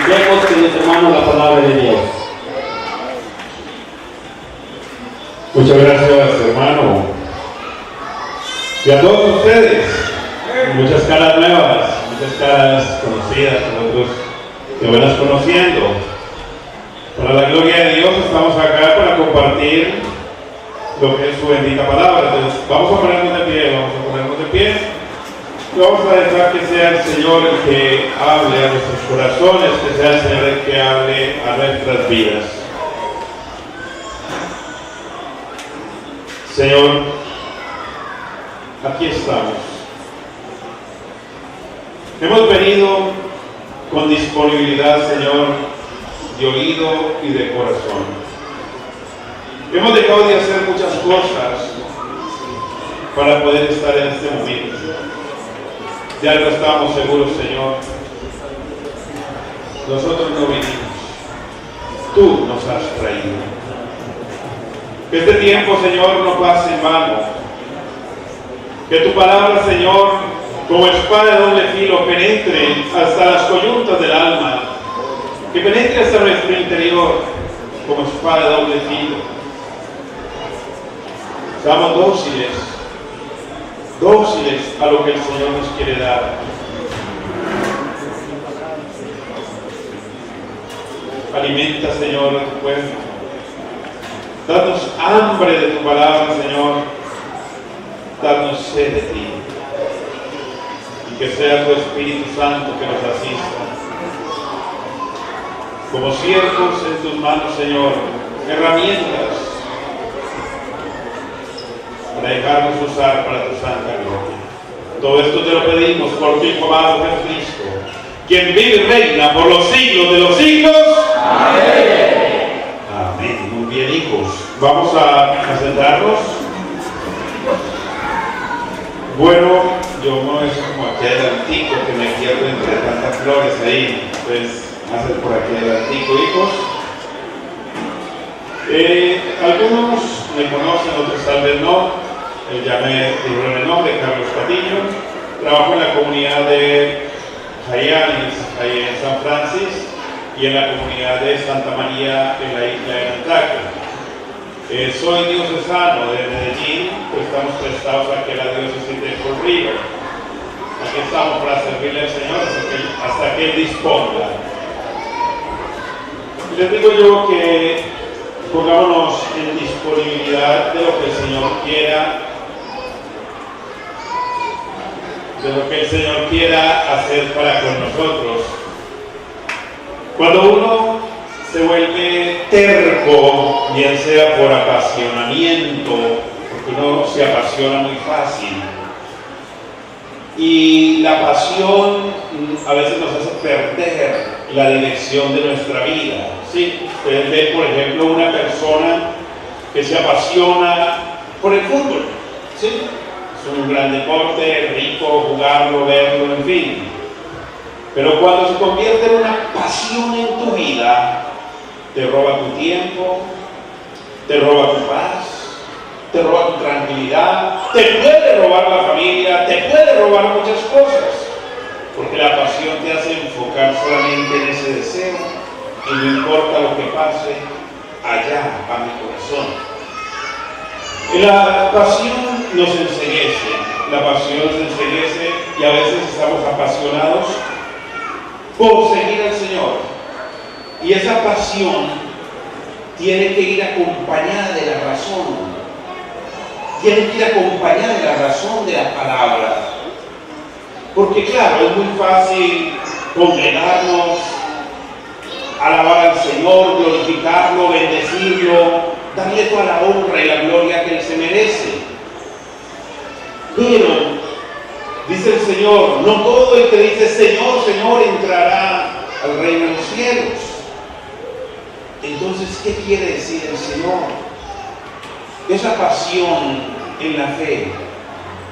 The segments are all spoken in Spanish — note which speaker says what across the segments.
Speaker 1: Leemos, queridos hermanos, la palabra de Dios.
Speaker 2: Muchas gracias, hermano. Y a todos ustedes, muchas caras nuevas, muchas caras conocidas, nosotros que van las conociendo. Para la gloria de Dios estamos acá para compartir lo que es su bendita palabra. Entonces, vamos a ponernos de pie, y vamos a dejar que sea el Señor el que hable a nuestros corazones, que sea el Señor el que hable a nuestras vidas. Señor, aquí estamos. Hemos venido con disponibilidad, Señor, de oído y de corazón. Hemos dejado de hacer muchas cosas para poder estar en este momento. De algo estamos seguros, Señor. Nosotros no vinimos. Tú nos has traído. Que este tiempo, Señor, no pase en vano. Que tu palabra, Señor, como espada de doble filo, penetre hasta las coyuntas del alma. Que penetre hasta nuestro interior como espada de doble filo. Seamos dóciles a lo que el Señor nos quiere dar. Alimenta, Señor, a tu pueblo. Danos hambre de tu palabra, Señor. Danos sed de ti. Y que sea tu Espíritu Santo que nos asista. Como siervos en tus manos, Señor, herramientas para dejarnos usar para tu santa gloria. Todo esto te lo pedimos por tu Hijo amado Jesucristo, quien vive y reina por los siglos de los siglos. Amén. Amén. Muy bien, hijos. Vamos a sentarnos. Bueno, yo no es como aquel antico que me pierdo entre tantas flores ahí. Pues hacer por aquí adelantico, hijos. Algunos me conocen, otros tal vez no. Ya me dijeron el nombre, Carlos Patiño. Trabajo en la comunidad de Jayanis, ahí en San Francisco, y en la comunidad de Santa María en la isla de Nantaca. Soy diocesano de Medellín, pues estamos prestados aquí a la diócesis de Fall River. Aquí estamos para servirle al Señor hasta que Él disponga. Les digo yo que pongámonos en disponibilidad de lo que el Señor quiera, de lo que el Señor quiera hacer para con nosotros. Cuando uno se vuelve terco, bien sea por apasionamiento, porque uno se apasiona muy fácil, y la pasión a veces nos hace perder la dirección de nuestra vida. ¿Sí? Ustedes ven, por ejemplo, una persona que se apasiona por el fútbol. ¿Sí? Es un gran deporte, rico, jugarlo, verlo, en fin. Pero cuando se convierte en una pasión en tu vida, te roba tu tiempo, te roba tu paz, te roba tu tranquilidad, te puede robar la familia, te puede robar muchas cosas, porque la pasión te hace enfocar solamente en ese deseo y no importa lo que pase, allá va mi corazón. Y la pasión nos enceguece, y a veces estamos apasionados por seguir al Señor. Y esa pasión tiene que ir acompañada de la razón. Tiene que ir acompañada de la razón de la palabra. Porque claro, es muy fácil congregarnos, alabar al Señor, glorificarlo, bendecirlo, darle toda la honra y la gloria que Él se merece. Pero, dice el Señor, no todo el que dice Señor, Señor entrará al reino de los cielos. Entonces, ¿qué quiere decir el Señor? Esa pasión en la fe,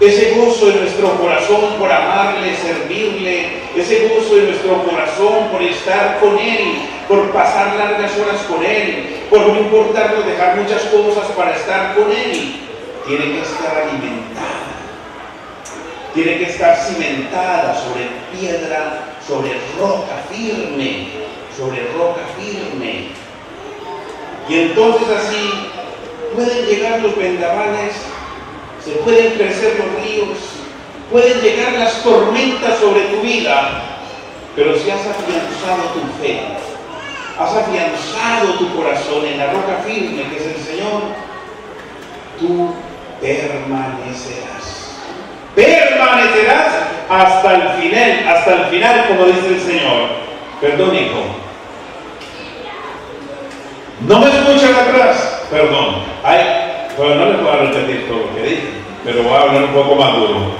Speaker 2: ese gozo en nuestro corazón por amarle, servirle, ese gozo en nuestro corazón por estar con Él, por pasar largas horas con Él, por no importarnos dejar muchas cosas para estar con Él, tiene que estar alimentada, tiene que estar cimentada sobre piedra, sobre roca firme, sobre roca firme. Y entonces así pueden llegar los vendavales, se pueden crecer los ríos, pueden llegar las tormentas sobre tu vida, pero si has afianzado tu fe, has afianzado tu corazón en la roca firme que es el Señor, tú permanecerás. Permanecerás hasta el final, como dice el Señor. Perdón, hijo. No me escuchan atrás. Perdón. Bueno, no les voy a repetir todo lo que dije, pero voy a hablar un poco más duro.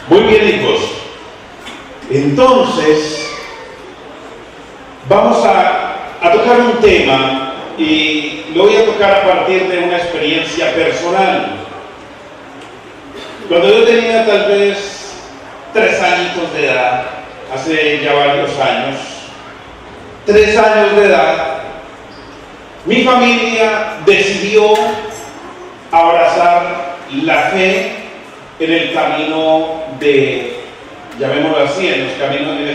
Speaker 2: Muy bien, hijos. Entonces, vamos a tocar un tema y lo voy a tocar a partir de una experiencia personal. Cuando yo tenía tal vez 3 añitos de edad, hace ya varios años, 3 años de edad, mi familia decidió abrazar la fe en el camino de, llamémoslo así, en el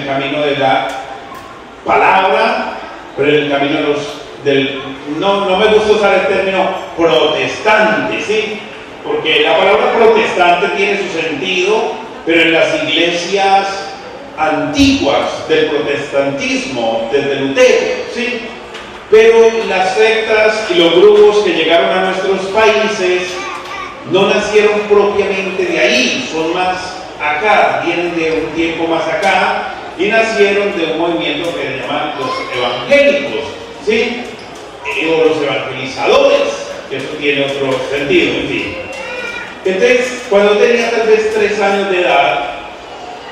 Speaker 2: camino de la palabra, pero en el camino no me gusta usar el término protestante, ¿sí? Porque la palabra protestante tiene su sentido, pero en las iglesias antiguas del protestantismo, desde Lutero, ¿sí? Pero las sectas y los grupos que llegaron a nuestros países no nacieron propiamente de ahí, son más acá, vienen de un tiempo más acá y nacieron de un movimiento que se llaman los evangélicos, ¿sí? O los evangelizadores, que eso tiene otro sentido, en fin. Entonces, cuando tenía tal vez 3 años de edad,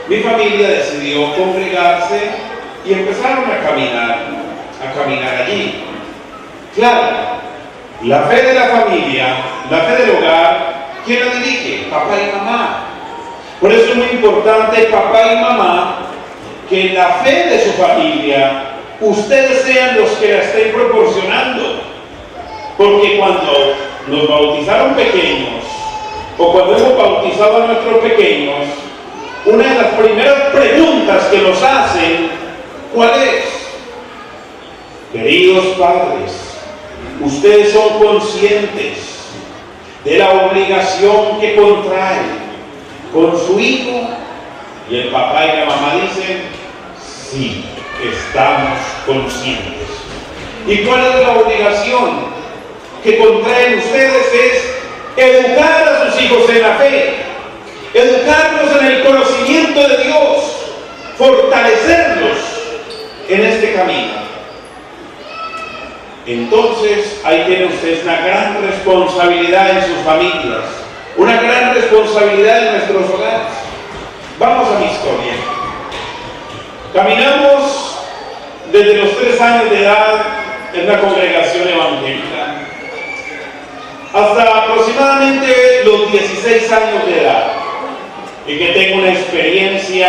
Speaker 2: mi familia decidió congregarse y empezaron a caminar allí. Claro, la fe de la familia, la fe del hogar, ¿quién la dirige? Papá y mamá. Por eso es muy importante, papá y mamá, que la fe de su familia, ustedes sean los que la estén proporcionando. Porque cuando nos bautizaron pequeños, o cuando hemos bautizado a nuestros pequeños, una de las primeras preguntas que nos hacen, ¿cuál es? Queridos padres, ustedes son conscientes de la obligación que contraen con su hijo. Y el papá y la mamá dicen, sí, estamos conscientes. ¿Y cuál es la obligación que contraen ustedes? Es educar a sus hijos en la fe, educarlos en el conocimiento de Dios, fortalecerlos en este camino. Entonces, ahí tiene usted una gran responsabilidad en sus familias, una gran responsabilidad en nuestros hogares. Vamos a mi historia. Caminamos desde los 3 años de edad en una congregación evangélica hasta aproximadamente los 16 años de edad, y que tengo una experiencia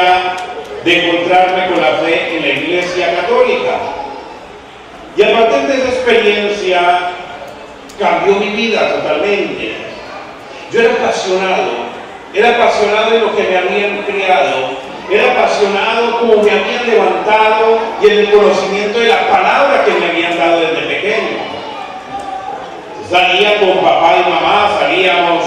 Speaker 2: de encontrarme con la fe en la Iglesia Católica. Y a partir de esa experiencia cambió mi vida totalmente. Yo era apasionado en lo que me habían creado, era apasionado como me habían levantado y en el conocimiento de la palabra que me habían dado desde pequeño. Salía con papá y mamá, salíamos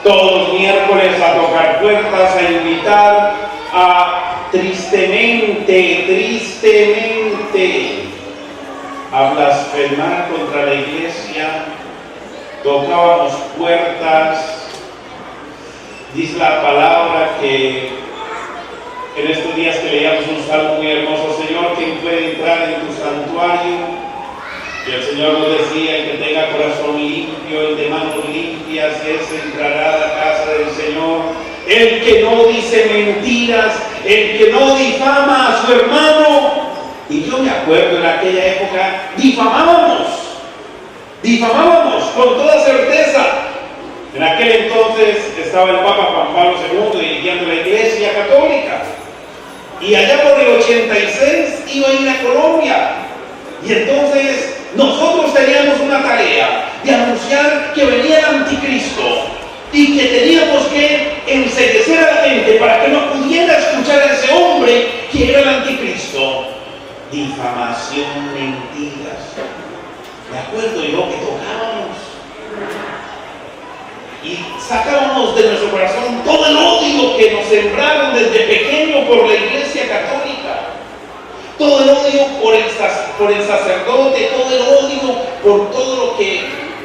Speaker 2: todos los miércoles a tocar puertas, a invitar a tristemente a blasfemar contra la iglesia. Tocábamos puertas. Dice la palabra que en estos días que leíamos un salmo muy hermoso: Señor, ¿quién puede entrar en tu santuario? Y el Señor nos decía: el que tenga corazón limpio, el de manos limpias, ese entrará a la casa del Señor. El que no dice mentiras, el que no difama a su hermano. Y yo me acuerdo en aquella época, difamábamos con toda certeza. En aquel entonces estaba el Papa Juan Pablo II dirigiendo la Iglesia Católica. Y allá por el 86 iba a ir a Colombia. Y entonces nosotros teníamos una tarea de anunciar que venía el anticristo y que teníamos que enseguecer a la gente para que no pudiera escuchar a ese hombre que era el anticristo. difamación, mentiras. Me acuerdo yo que tocábamos y sacábamos de nuestro corazón todo el odio que nos sembraron desde pequeño por la Iglesia Católica. Todo el odio por el sacerdote, todo el odio por todo lo que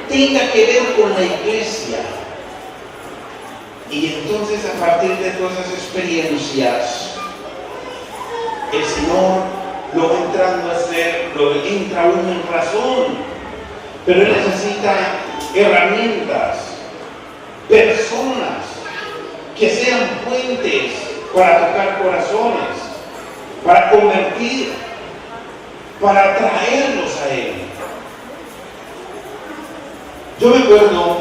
Speaker 2: tenga que ver con la Iglesia. Y entonces, a partir de todas esas experiencias, el Señor lo va entrando a hacer, entra uno en razón, pero Él necesita herramientas, personas que sean puentes para tocar corazones, para convertir, para traerlos a Él. Yo me acuerdo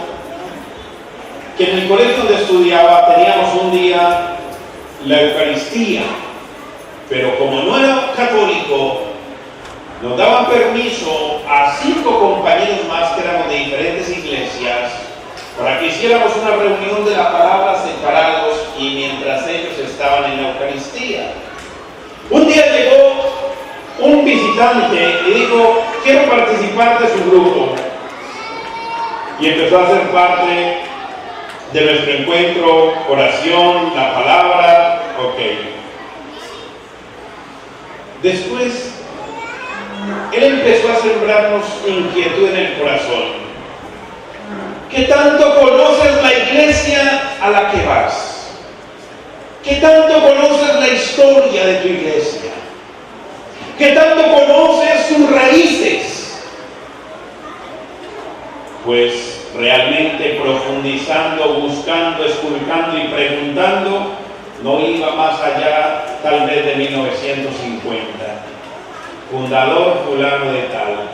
Speaker 2: que en el colegio donde estudiaba teníamos un día la Eucaristía, pero como no era católico, nos daban permiso a 5 compañeros más que éramos de diferentes iglesias para que hiciéramos una reunión de la palabra separados y mientras ellos estaban en la Eucaristía. Un día llegó un visitante y dijo: quiero participar de su grupo. Y empezó a ser parte de nuestro encuentro, oración, la palabra, ok. Después, Él empezó a sembrarnos inquietud en el corazón. ¿Qué tanto conoces la iglesia a la que vas? ¿Qué tanto conoces la historia de tu iglesia? ¿Qué tanto conoces sus raíces? Pues realmente profundizando, buscando, esculcando y preguntando, no iba más allá tal vez de 1950. Fundador fulano de tal.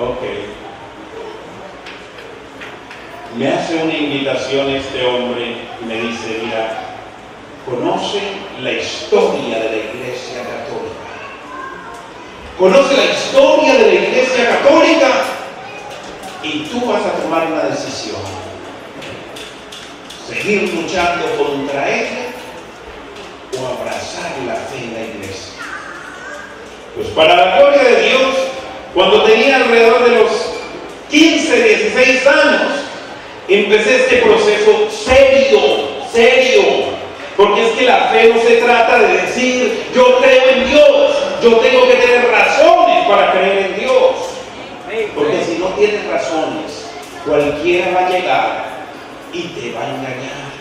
Speaker 2: Ok. Me hace una invitación este hombre y me dice: mira, conoce la historia de la Iglesia Católica. Conoce la historia de la Iglesia Católica y tú vas a tomar una decisión. Seguir luchando contra ella o abrazar la fe en la Iglesia. Pues para la gloria de Dios, cuando tenía alrededor de los 15, 16 años, empecé este proceso serio, porque es que la fe no se trata de decir yo creo en Dios, yo tengo que tener razones para creer en Dios, porque si no tienes razones, cualquiera va a llegar y te va a engañar,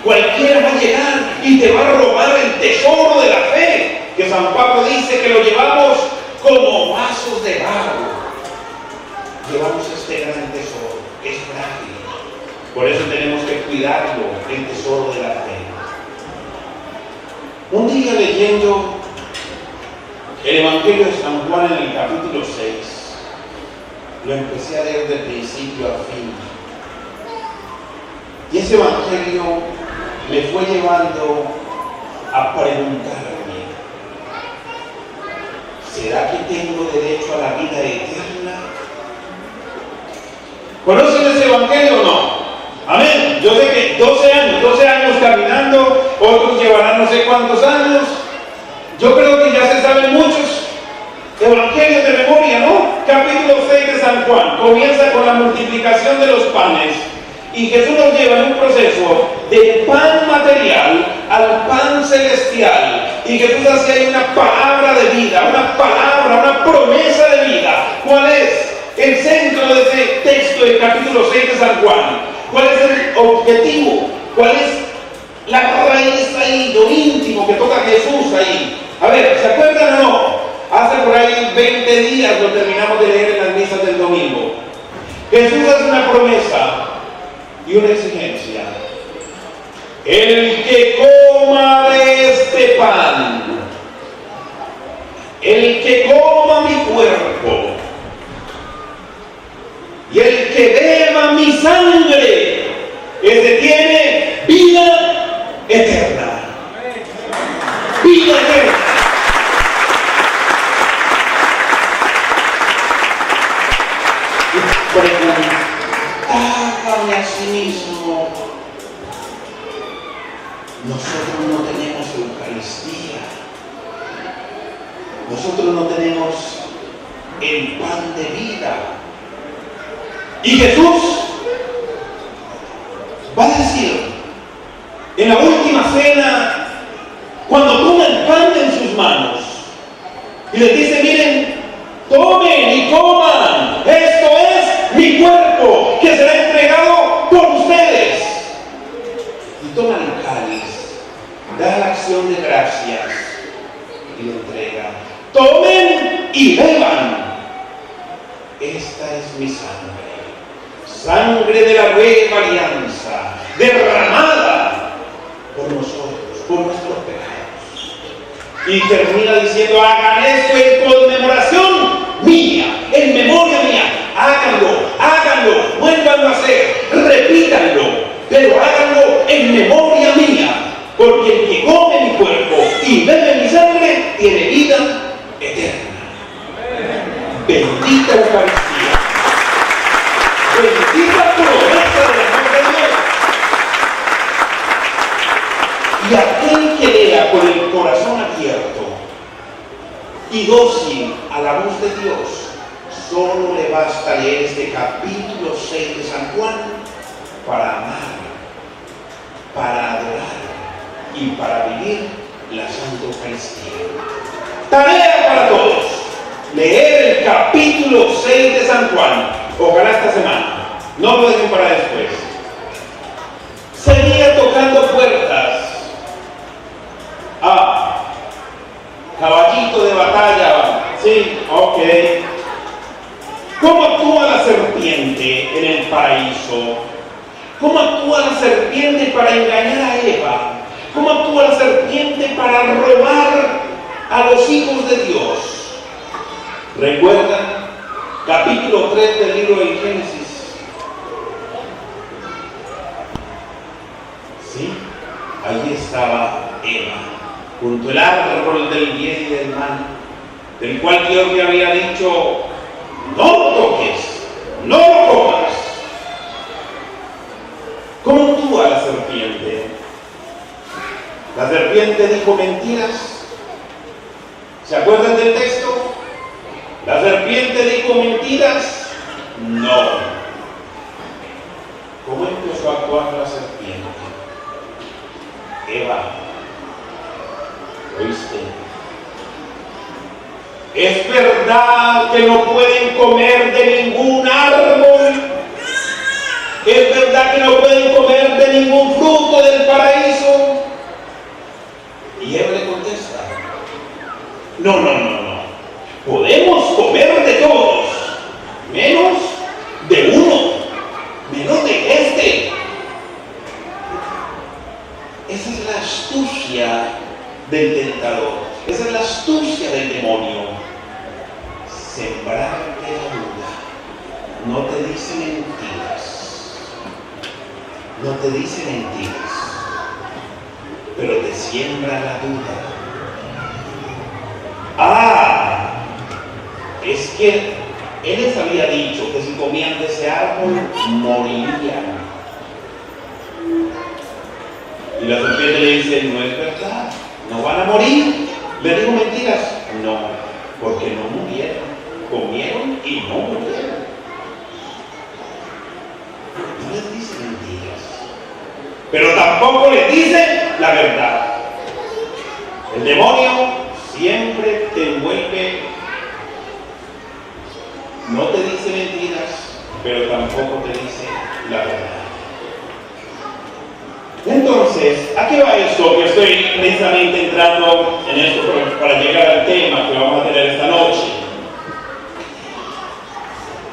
Speaker 2: cualquiera va a llegar y te va a robar el tesoro de la fe, que San Pablo dice que lo llevamos como vasos de barro. Llevamos este gran tesoro, es frágil. Por eso tenemos que cuidarlo, el tesoro de la fe. Un día leyendo el Evangelio de San Juan en el capítulo 6, lo empecé a leer de principio a fin. Y ese Evangelio me fue llevando a preguntarme: ¿será que tengo derecho a la vida eterna? ¿Conocen ese Evangelio o no? Amén. Yo sé que 12 años caminando, otros llevarán no sé cuántos años. Yo creo que ya se saben muchos evangelios de memoria, ¿no? Capítulo 6 de San Juan comienza con la multiplicación de los panes y Jesús nos lleva en un proceso del pan material al pan celestial, y Jesús hace ahí una palabra de vida, una palabra, una promesa de vida. ¿Cuál es el centro de ese texto del capítulo 6 de San Juan? ¿Cuál es el objetivo? ¿Cuál es la raíz ahí, lo íntimo que toca Jesús ahí? A ver, ¿se acuerdan o no? Hace por ahí 20 días lo terminamos de leer en las misas del domingo. Jesús hace una promesa y una exigencia: el que coma de este pan, el que coma mi cuerpo y el que beba mi sangre, ese tiene vida eterna. Vida eterna. Y preguntábame a sí mismo: nosotros no tenemos Eucaristía. nosotros no tenemos el pan de vida. Y Jesús va a decir en la última cena, cuando toma el pan en sus manos y les dice: miren, tomen y coman, esto es mi cuerpo que será entregado por ustedes. Y toma el cáliz, da la acción de gracias y lo entrega: tomen y beban, esta es mi sangre, sangre de la nueva alianza, derramada por nosotros, por nuestros pecados. Y termina diciendo: hagan esto en conmemoración mía, en memoria mía. Háganlo, vuélvanlo a hacer, repítanlo, pero háganlo en memoria mía, porque el que come mi cuerpo y bebe mi sangre tiene vida eterna. Bendita Eucaristía, bendita promesa del amor de Dios. Y aquel que lea con el corazón abierto y dócil a la voz de Dios, solo le basta leer este capítulo 6 de San Juan para amar, para adorar y para vivir la Santa Eucaristía. Tarea para todos: leer el capítulo 6 de San Juan. Ojalá esta semana, no lo dejen para después. Seguía tocando puertas. Caballito de batalla. Sí, ok. ¿Cómo actúa la serpiente en el paraíso? ¿Cómo actúa la serpiente para engañar a Eva? ¿Cómo actúa la serpiente para robar a los hijos de Dios? ¿Recuerdan? Capítulo 3 del libro del Génesis. Sí, allí estaba Eva, junto al árbol del bien y del mal, del cual Dios le había dicho: no lo toques, no lo comas. ¿Cómo actúa la serpiente? La serpiente dijo mentiras. ¿Se acuerdan del texto? ¿La serpiente dijo mentiras? No. ¿Cómo empezó a actuar la serpiente? Eva, ¿oíste? Es verdad que no pueden comer de ningún árbol. Es verdad que no pueden comer de ningún fruto del paraíso. Y Eva le contesta: no. Podemos comer de todos, menos de uno, menos de este. Esa es la astucia del tentador. Esa es la astucia del demonio. Sembrarte la duda. No te dice mentiras. No te dice mentiras. Pero te siembra la duda. Es que él les había dicho que si comían de ese árbol, morirían. Y la serpiente le dice: no es verdad, no van a morir. ¿Le digo mentiras? No, porque no murieron. Comieron y no murieron. No les dice mentiras, pero tampoco les dice la verdad. El demonio siempre te envuelve. No te dice mentiras, pero tampoco te dice la verdad. Entonces, ¿a qué va esto? Que estoy precisamente entrando en esto para llegar al tema que vamos a tener esta noche.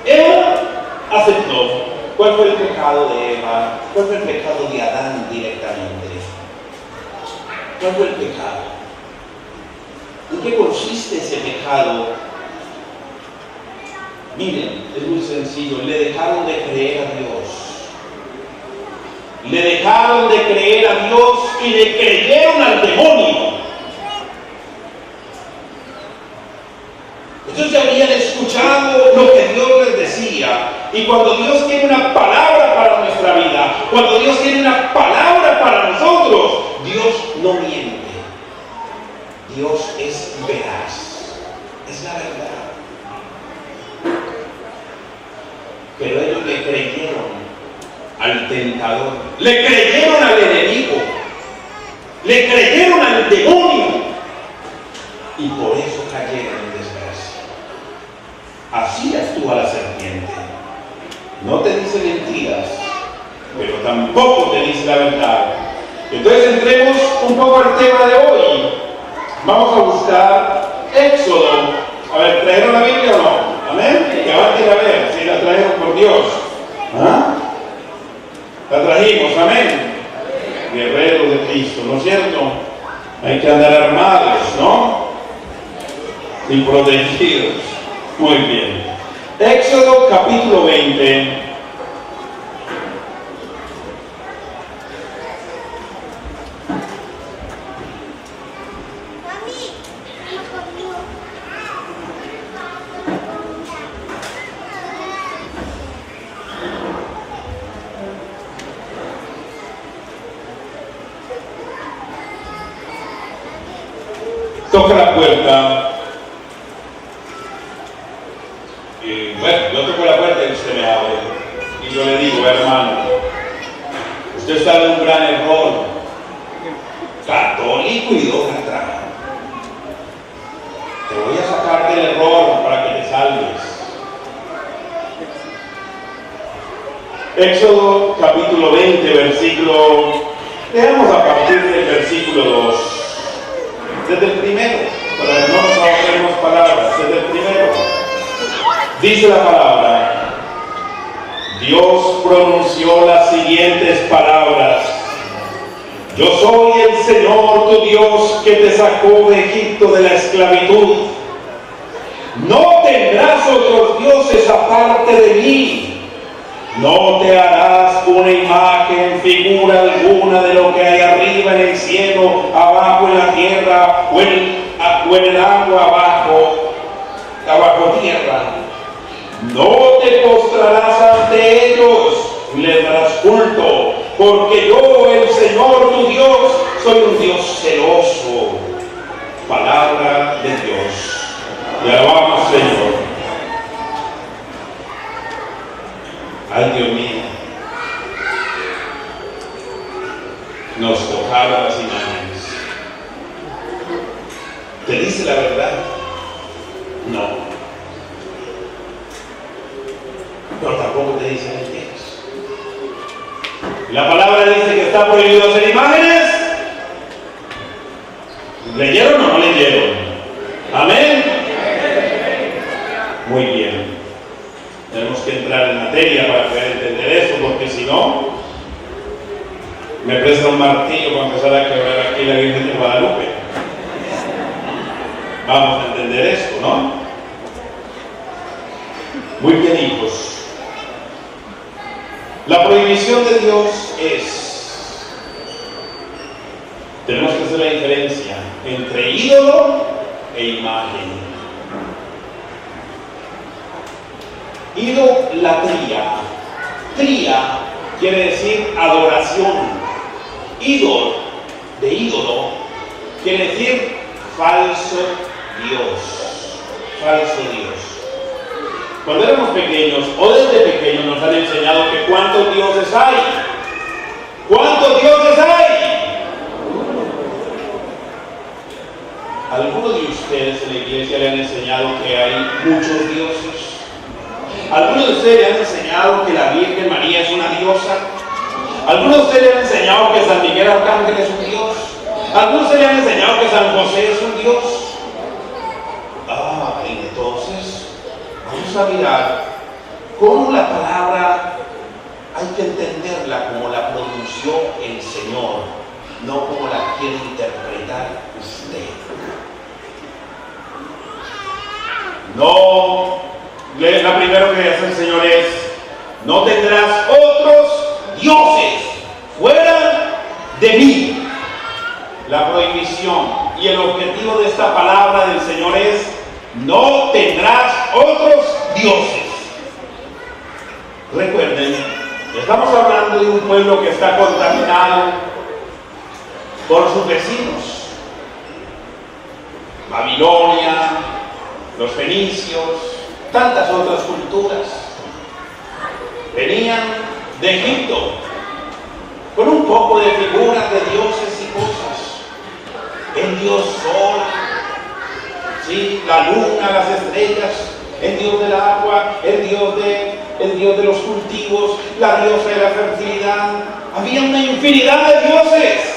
Speaker 2: Eva aceptó. ¿Cuál fue el pecado de Eva? ¿Cuál fue el pecado de Adán directamente? ¿Cuál fue el pecado? ¿En qué consiste ese pecado? Miren, es muy sencillo. Le dejaron de creer a Dios. Le dejaron de creer a Dios y le creyeron al demonio. Ellos ya habían escuchado lo que Dios les decía. Y cuando Dios tiene una palabra para nuestra vida, cuando Dios tiene una palabra para nosotros, Dios no miente. Dios es veraz. Es la verdad. Pero ellos le creyeron al tentador, le creyeron al enemigo, le creyeron al demonio y por eso cayeron en desgracia. Así actúa la serpiente. No te dice mentiras, pero tampoco te dice la verdad. Entonces entremos un poco al tema de hoy. Vamos a buscar Éxodo. A ver, ¿trajeron la Biblia o no? ¿Amén? Que avanten a ver si la trajeron por Dios. ¿Ah? La trajimos, amén. Guerreros de Cristo, ¿no es cierto? Hay que andar armados, ¿no? Y protegidos. Muy bien. Éxodo capítulo 20. Toca la puerta. Y bueno, yo toco la puerta y usted me abre. Y yo le digo, hermano, usted está en un gran error. Católico y idólatra. Te voy a sacar del error para que te salves. Éxodo capítulo 20, versículo. Leamos a partir del versículo 2. Desde el primero, para que no nos ahorremos palabras, desde el primero, dice la palabra, Dios pronunció las siguientes palabras: yo soy el Señor tu Dios que te sacó de Egipto de la esclavitud. No tendrás otros dioses aparte de mí. No te harás una imagen, figura alguna de lo que hay arriba en el cielo, abajo en la tierra o en el agua abajo tierra. No te postrarás ante ellos, les darás culto, porque yo, el Señor tu Dios, soy un Dios celoso. Palabra de Dios. Te alabamos, Señor. Ay, Dios mío, nos tocaron las imágenes. ¿Te dice la verdad? No. Pero tampoco te dice mentiras. La palabra dice que está prohibido hacer imágenes. ¿Leyeron o no leyeron? Amén. Muy bien. Tenemos que entrar en materia para poder entender esto, porque si no, me presta un martillo para empezar a quebrar aquí la Virgen de Guadalupe. Vamos a entender esto, ¿no? Muy bien, hijos. La prohibición de Dios es, tenemos que hacer la diferencia entre ídolo e imagen. Idolatría. Tría quiere decir adoración. Ídolo, de ídolo, quiere decir falso Dios. Falso Dios. Cuando éramos pequeños, o desde pequeños, nos han enseñado que ¿cuántos dioses hay? ¿Cuántos dioses hay? ¿Algunos de ustedes en la iglesia le han enseñado que hay muchos dioses? ¿Algunos de ustedes le han enseñado que la Virgen María es una diosa? ¿Algunos de ustedes le han enseñado que San Miguel Arcángel es un dios? ¿Algunos de ustedes le han enseñado que San José es un dios? Entonces, vamos a mirar cómo la palabra hay que entenderla como la pronunció el Señor, no como la quiere interpretar usted. No. La primera que hace el Señor es: no tendrás otros dioses fuera de mí. La prohibición y el objetivo de esta palabra del Señor es: no tendrás otros dioses. Recuerden, estamos hablando de un pueblo que está contaminado por sus vecinos. Babilonia, los fenicios, tantas otras culturas. Venían de Egipto con un poco de figuras de dioses y cosas. El dios sol, ¿sí? La luna, las estrellas, el dios del agua, el dios de los cultivos, la diosa de la fertilidad. Había una infinidad de dioses.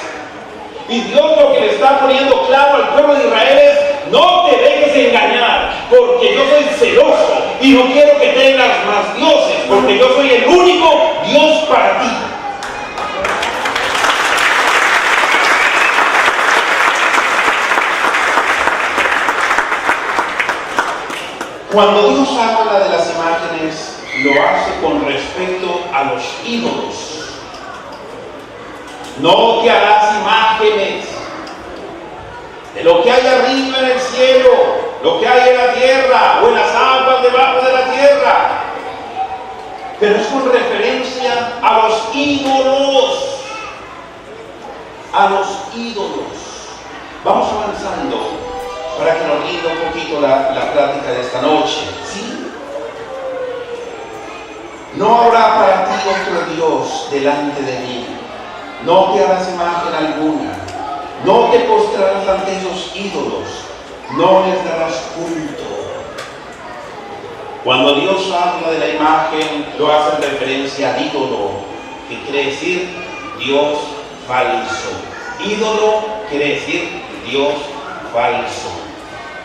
Speaker 2: Y Dios lo que le está poniendo claro al pueblo de Israel es: no te dejes engañar, porque yo soy celoso y no quiero que tengas más dioses, porque yo soy el único Dios para ti. Cuando Dios habla de las imágenes, lo hace con respecto a los ídolos. No te harás imágenes de lo que hay arriba en el cielo, lo que hay en la tierra o en las aguas debajo de la tierra. Pero es con referencia a los ídolos. A los ídolos. Vamos avanzando para que nos rinda un poquito la plática de esta noche. ¿Sí? No habrá para ti otro Dios delante de mí. No te harás imagen alguna. No te postrarás ante esos ídolos. No les darás culto. Cuando Dios habla de la imagen, lo hace en referencia al ídolo, que quiere decir Dios falso. Ídolo quiere decir Dios falso.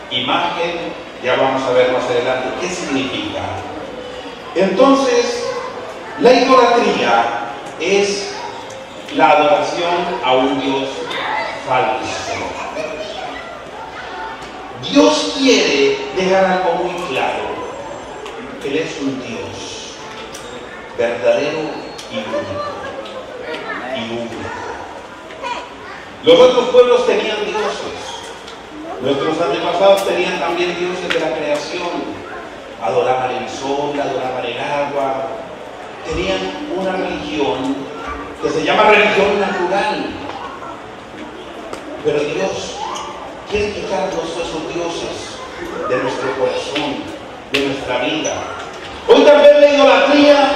Speaker 2: Imagen, ya vamos a ver más adelante qué significa. Entonces, la idolatría es la adoración a un Dios falso. Dios quiere dejar algo muy claro: Él es un Dios verdadero y único. Los otros pueblos tenían dioses. Nuestros antepasados tenían también dioses de la creación. Adoraban el sol, adoraban el agua. Tenían una religión que se llama religión natural. Pero Dios quiere quitar todos esos dioses de nuestro corazón, de nuestra vida. Hoy también la idolatría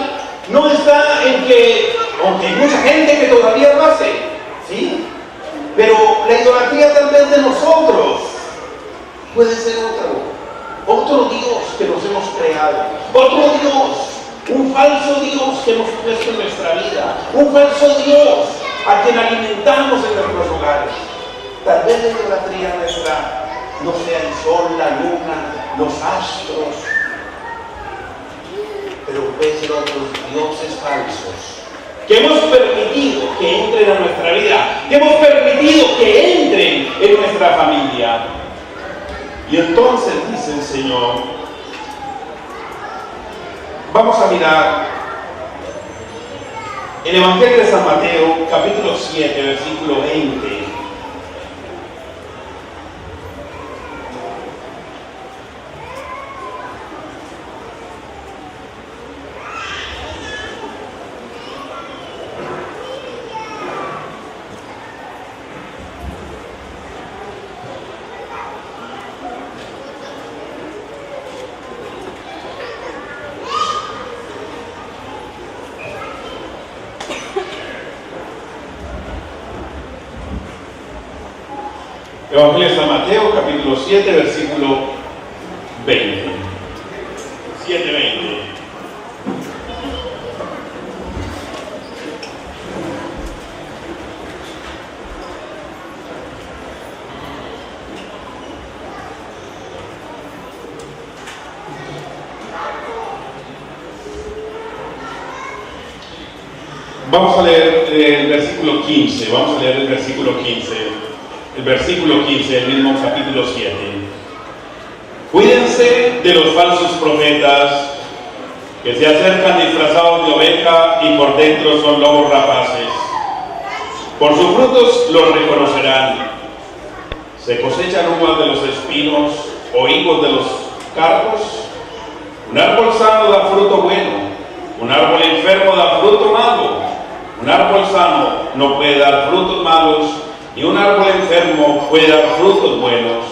Speaker 2: no está en que, aunque hay mucha gente que todavía lo hace, ¿sí? Pero la idolatría también de nosotros puede ser otro Dios que nos hemos creado, otro Dios, un falso Dios que hemos puesto en nuestra vida, un falso Dios a quien alimentamos en nuestros hogares. Tal vez la idolatría nuestra no sea el sol, la luna, los astros, pero puede ser otros dioses falsos que hemos permitido que entren a nuestra vida, que hemos permitido que entren en nuestra familia. Y entonces dice el Señor, vamos a mirar el Evangelio de San Mateo, capítulo 7, versículo 20. Evangelio de San Mateo, capítulo 7, versículo 20. 7:20. Vamos a leer el versículo 15. Vamos a leer el versículo 15. El versículo 15 del mismo capítulo 7. Cuídense de los falsos profetas que se acercan disfrazados de oveja y por dentro son lobos rapaces. Por sus frutos los reconocerán. Se cosechan uvas de los espinos o higos de los cardos. Un árbol sano da fruto bueno, un árbol enfermo da fruto malo. Un árbol sano no puede dar frutos malos, y un árbol enfermo puede dar frutos buenos.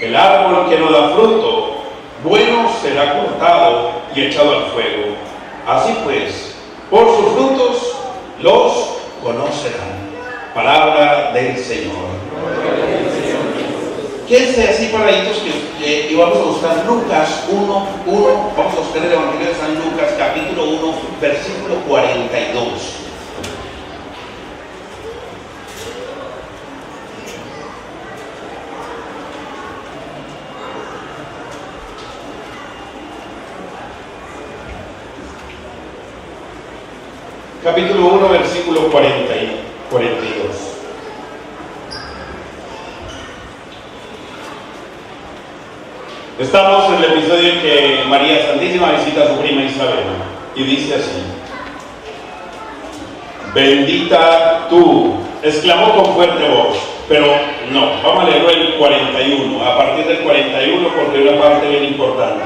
Speaker 2: El árbol que no da fruto, bueno será cortado y echado al fuego. Así pues, por sus frutos los conocerán. Palabra del Señor. Quédense así paraditos y vamos a buscar Lucas 1, vamos a buscar el Evangelio de San Lucas, capítulo 1, versículo 42. Capítulo 1, versículo 42. Estamos en el episodio en que María Santísima visita a su prima Isabel y dice así: bendita tú, exclamó con fuerte voz, pero no, vamos a leerlo el 41, a partir del 41 porque es una parte bien importante.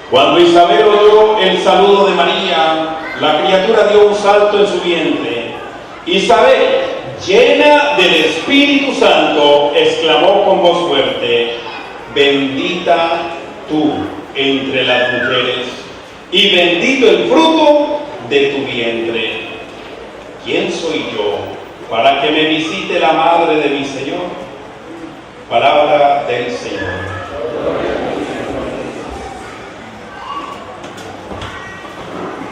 Speaker 2: Cuando Isabel oyó el saludo de María, la criatura dio un salto en su vientre. Isabel, llena del Espíritu Santo, exclamó con voz fuerte: bendita tú entre las mujeres, y bendito el fruto de tu vientre. ¿Quién soy yo para que me visite la madre de mi Señor? Palabra del Señor.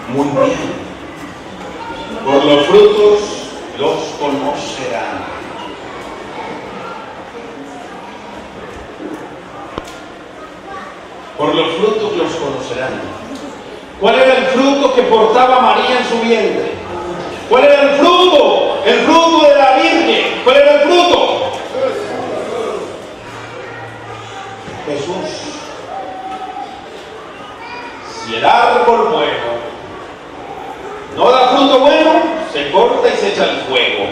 Speaker 2: Muy bien. Por los frutos los conocerán. Por los frutos los conocerán. ¿Cuál era el fruto que portaba María en su vientre? ¿Cuál era el fruto? El fruto de la Virgen. ¿Cuál era el fruto? Jesús. Si el árbol bueno no da fruto bueno, se corta y se echa al fuego.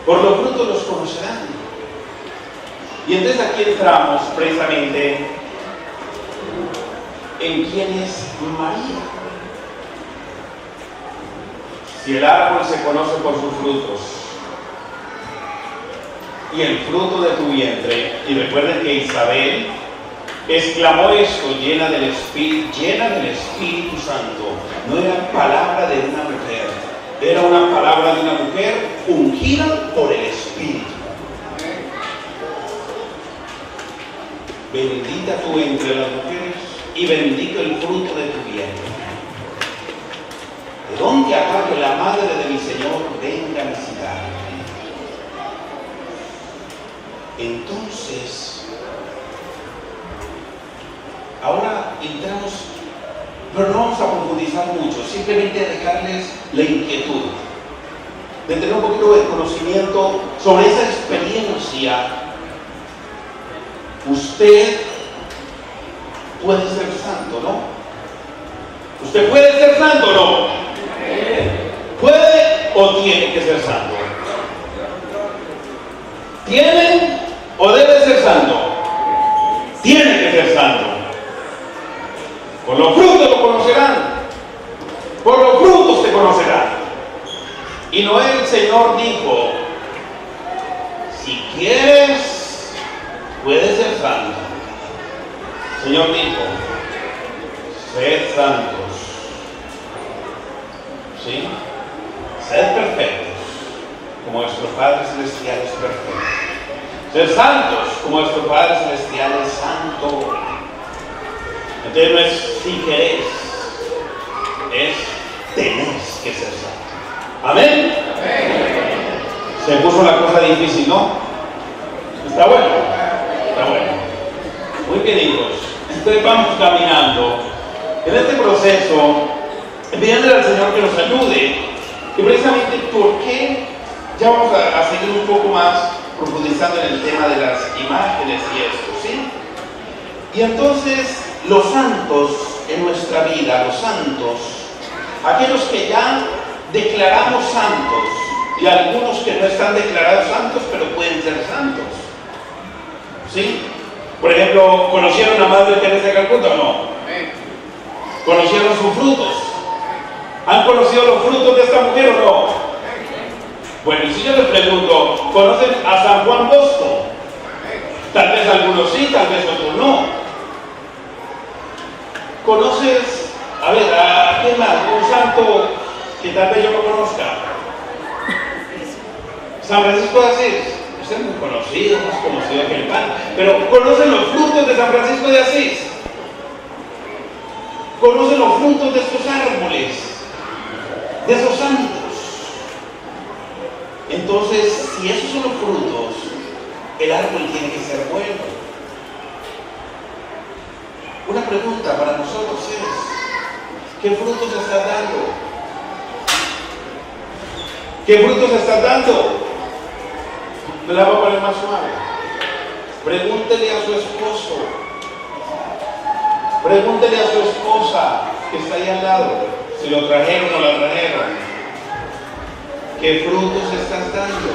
Speaker 2: Por los frutos los conocerán. Y entonces aquí entramos precisamente en quién es María. Si el árbol se conoce por sus frutos, y el fruto de tu vientre, y recuerden que Isabel exclamó esto llena del Espíritu Santo, no era palabra de una mujer, era una palabra de una mujer ungida por el Espíritu. Bendita tú entre las mujeres y bendito el fruto de tu vientre. ¿De dónde acá que la madre de mi Señor venga a visitarme? Entonces, ahora entramos, pero no vamos a profundizar mucho, simplemente dejarles la inquietud de tener un poquito de conocimiento sobre esa experiencia. Usted puede ser santo, ¿no? ¿Usted puede ser santo o no? ¿Puede o tiene que ser santo? ¿Tiene o debe ser santo? Tiene que ser santo. Por los frutos lo conocerán. Por los frutos te conocerán. Y Noé, el Señor, dijo: si quieres, puedes ser santo. El Señor dijo: sed santos. ¿Sí? Sed perfectos, como vuestro Padre Celestial es perfecto. Sed santos, como vuestro Padre Celestial es santo. Entonces no es si querés, es tenés que ser santo. ¿Amén? Amén. Se puso la cosa difícil, ¿no? Está bueno. Está bueno. Muy bien, hijos. Entonces vamos caminando en este proceso, pidiéndole al Señor que nos ayude. Y precisamente, ¿por qué? Ya vamos a seguir un poco más profundizando en el tema de las imágenes y esto, ¿sí? Y entonces, los santos en nuestra vida, los santos, aquellos que ya declaramos santos, y algunos que no están declarados santos, pero pueden ser santos, ¿sí? Por ejemplo, ¿conocieron a Madre Teresa de Calcuta o no? ¿Conocieron sus frutos? ¿Han conocido los frutos de esta mujer o no? Bueno, y si yo les pregunto, ¿conocen a San Juan Bosco? algunos sí, tal vez otros no. ¿Conoces, a quién más? Un santo que tal vez yo no conozca. San Francisco de Asís. Es muy conocido, más conocido que el pan. Pero ¿conocen los frutos de San Francisco de Asís? ¿Conocen los frutos de estos árboles? De esos santos. Entonces, si esos son los frutos, el árbol tiene que ser bueno. Una pregunta para nosotros es: ¿qué frutos estás dando? ¿Qué frutos estás dando? Me la voy a poner más suave. Pregúntele a su esposo. Pregúntele a su esposa que está ahí al lado, si lo trajeron o la trajeron. ¿Qué frutos estás dando?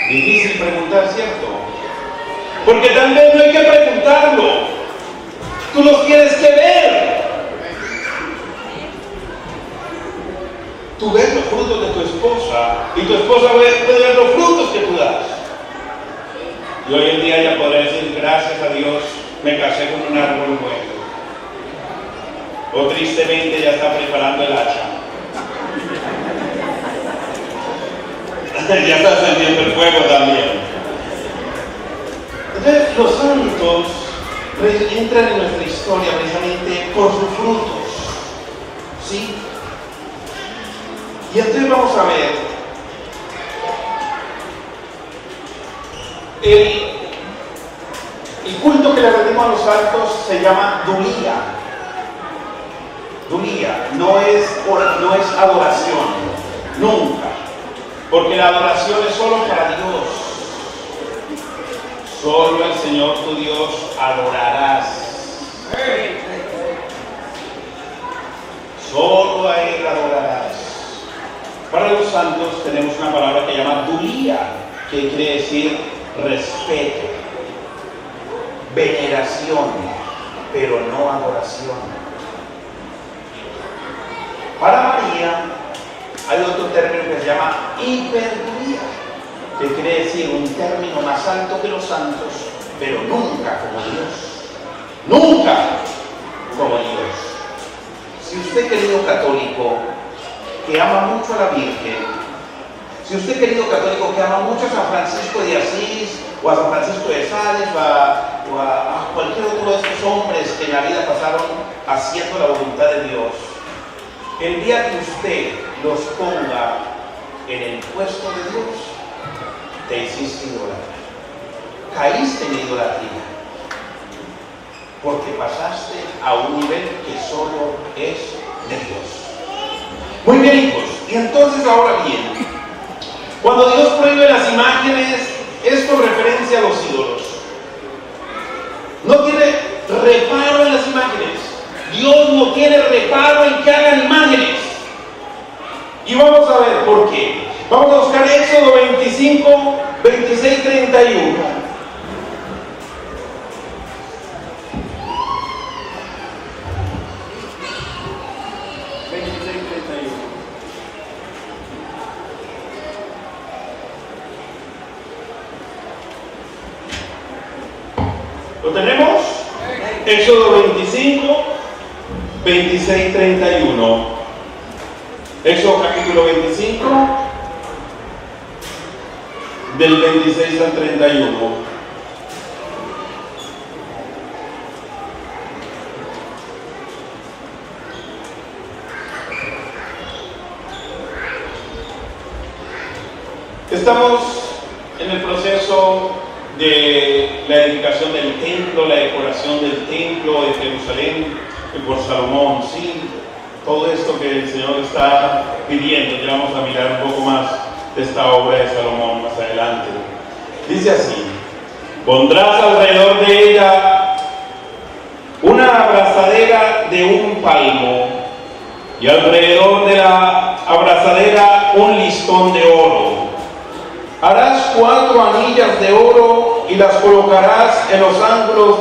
Speaker 2: Difícil preguntar, ¿cierto? Porque tal vez no hay que preguntarlo. Tú los tienes que ver. Tú ves los frutos de tu esposa y tu esposa puede ver los frutos que tú das. Y hoy en día ya podré decir: gracias a Dios me casé con un árbol bueno. O tristemente ya está preparando el hacha. Ya está encendiendo el fuego también. Entonces los santos entran en nuestra historia precisamente por sus frutos. ¿Sí? Y entonces vamos a ver el culto que le rendimos a los santos se llama Dulía. Dulía no es adoración, nunca, porque la adoración es solo para Dios. Solo al Señor tu Dios adorarás. Solo a Él adorarás. Para los santos tenemos una palabra que llama Dulía, que quiere decir respeto, veneración, pero no adoración. Para María hay otro término que se llama hiperdulía, que quiere decir un término más alto que los santos, pero nunca como Dios. Nunca como Dios. Si usted, querido católico, que ama mucho a la Virgen, si usted, querido católico, que ama mucho a San Francisco de Asís, o a San Francisco de Sales, o a cualquier otro de estos hombres que en la vida pasaron haciendo la voluntad de Dios, el día que usted los ponga en el puesto de Dios, te hiciste idólatra. Caíste en idolatría, porque pasaste a un nivel que solo es de Dios. Muy bien, hijos. Y entonces, ahora bien, cuando Dios prohíbe las imágenes, es con referencia a los ídolos. No tiene reparo en las imágenes. Dios no tiene reparo en que hagan imágenes. Y vamos a ver por qué. Vamos a buscar Éxodo 25, 26, 31. ¿Lo tenemos? Éxodo 25, 26, 31. Éxodo capítulo 25, del 26 al 31. Estamos en el proceso de la edificación del templo, la decoración del templo de Jerusalén por Salomón, sí, todo esto que el Señor está pidiendo. Ya vamos a mirar un poco más de esta obra de Salomón más adelante. Dice así: pondrás alrededor de ella una abrazadera de un palmo, y alrededor de la abrazadera un listón de oro. Harás 4 anillas de oro y las colocarás en los ángulos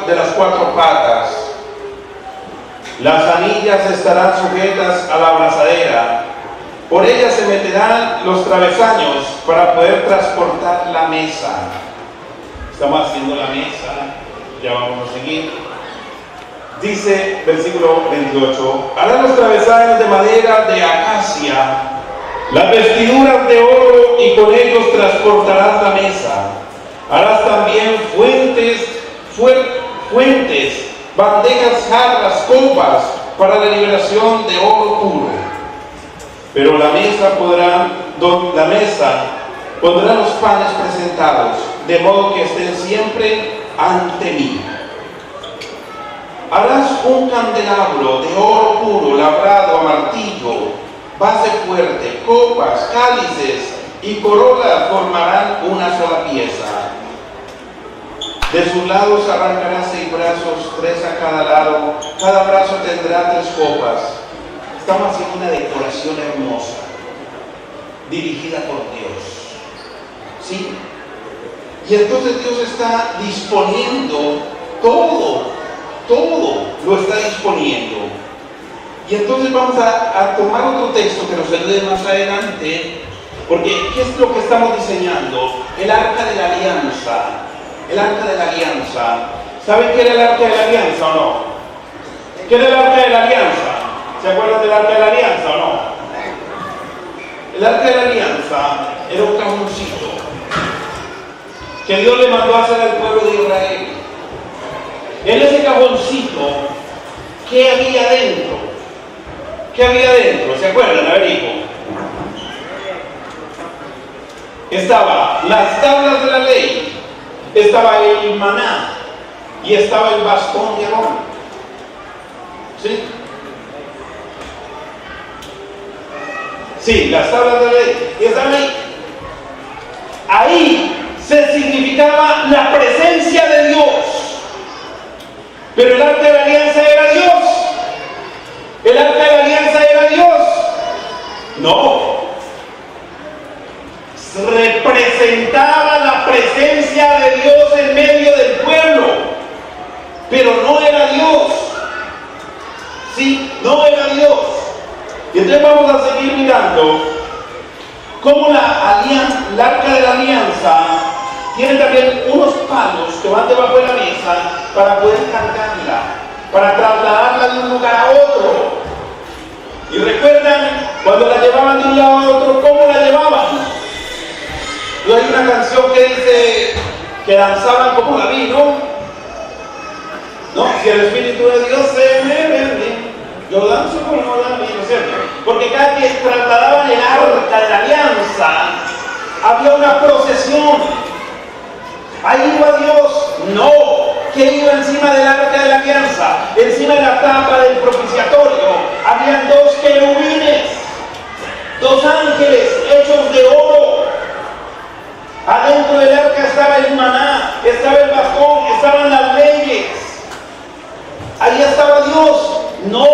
Speaker 2: de las 4 patas. Las anillas estarán sujetas a la abrazadera. Por ellas se meterán los travesaños para poder transportar la mesa. Estamos haciendo la mesa, ya vamos a seguir. Dice, versículo 28, harás los travesaños de madera de acacia, las vestiduras de oro, y con ellos transportarás la mesa. Harás también fuentes, bandejas, jarras, copas, para la liberación de oro puro. Pero la mesa pondrá los panes presentados, de modo que estén siempre ante mí. Harás un candelabro de oro puro, labrado a martillo, base fuerte, copas, cálices y corolas formarán una sola pieza. De sus lados arrancarás 6 brazos, 3 a cada lado, cada brazo tendrá 3 copas. Estamos haciendo una decoración hermosa, dirigida por Dios. ¿Sí? Y entonces Dios está disponiendo todo lo está disponiendo. Y entonces vamos a tomar otro texto que nos ayude más adelante, porque ¿qué es lo que estamos diseñando? El arca de la alianza. El arca de la alianza. ¿Saben qué era el arca de la alianza o no? ¿Qué era el arca de la alianza? ¿Se acuerdan del arca de la alianza o no? El arca de la alianza era un cajoncito que Dios le mandó a hacer al pueblo de Israel. En ese cajoncito, ¿qué había dentro? ¿Qué había dentro? ¿Se acuerdan? A ver, hijo. Estaba las tablas de la ley, estaba el maná y estaba el bastón de Aarón. ¿Sí? Sí, las tablas de la ley estaban ahí. Ahí se significaba la presencia de Dios. Pero el arca de la alianza era Dios. ¿El arca de la alianza era Dios? No. Representaba la presencia de Dios en medio del pueblo, pero no era Dios. Sí, no era Dios. Y entonces vamos a seguir mirando cómo la arca de la alianza tiene también unos palos que van debajo de la mesa para poder cargarla, para trasladarla de un lugar a otro. Y recuerdan cuando la llevaban de un lado a otro, ¿cómo la llevaban? Y hay una canción que dice que danzaban como David, ¿no? Si el Espíritu de Dios se me vende, yo danzo como David, ¿no es cierto? Porque cada que trasladaban el arca de la alianza, había una procesión. Ahí iba Dios. No, que iba encima del arca de la alianza, encima de la tapa del propiciatorio, habían 2 querubines, 2 ángeles hechos de oro. Adentro del arca estaba el maná, estaba el bastón, estaban las leyes. Ahí estaba Dios. No,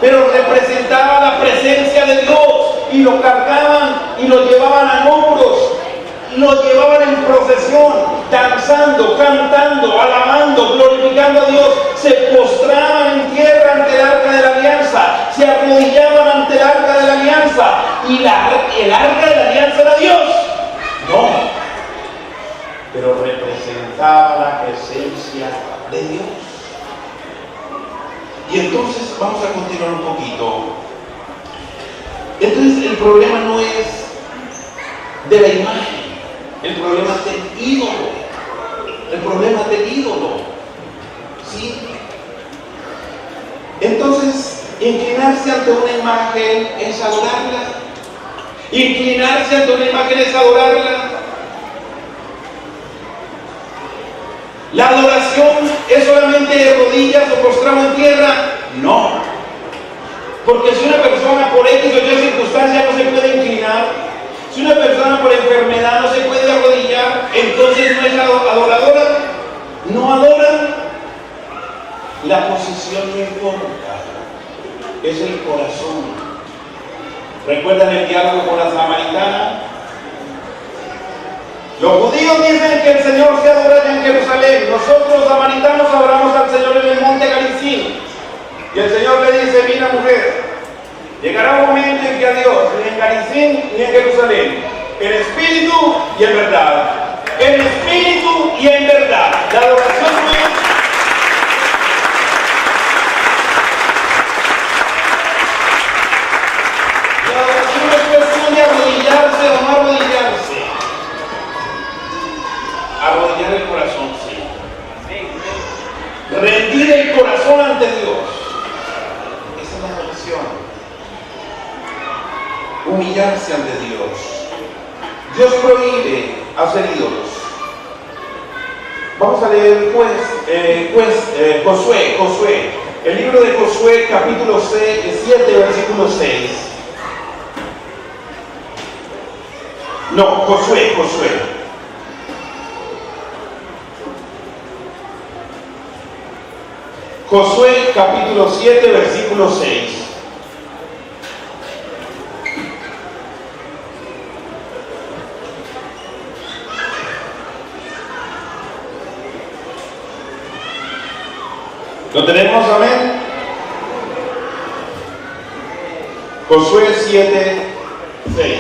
Speaker 2: pero representaba la presencia de Dios, y lo cargaban y lo llevaban a hombros. Lo llevaban en procesión, danzando, cantando, alabando, glorificando a Dios. Se postraban en tierra ante el arca de la alianza, se arrodillaban ante el arca de la alianza. ¿Y el arca de la alianza era Dios? No, pero representaba la presencia de Dios. Y entonces vamos a continuar un poquito. Entonces el problema no es de la imagen. El problema es del ídolo. El problema es del ídolo. ¿Sí? Entonces, inclinarse ante una imagen es adorarla. Inclinarse ante una imagen es adorarla. ¿La adoración es solamente de rodillas o postrado en tierra? No. Porque si una persona por X o Y circunstancia no se puede inclinar, si una persona por enfermedad no se puede arrodillar, entonces no es adoradora. No adora. La posición no importa, es el corazón. ¿Recuerdan el diálogo con la samaritana? Los judíos dicen que el Señor se adora en Jerusalén. Nosotros los samaritanos adoramos al Señor en el monte Garizim. Y el Señor le dice: mira, mujer, llegará un momento en que a Dios, ni en Garizim ni en Jerusalén, en espíritu y en verdad, en espíritu y Dios prohíbe hacer ídolos. Vamos a leer Josué. El libro de Josué, capítulo 7, versículo 6. No, Josué. Josué, capítulo 7, versículo 6. ¿Lo tenemos? Amén. Josué 7, 6.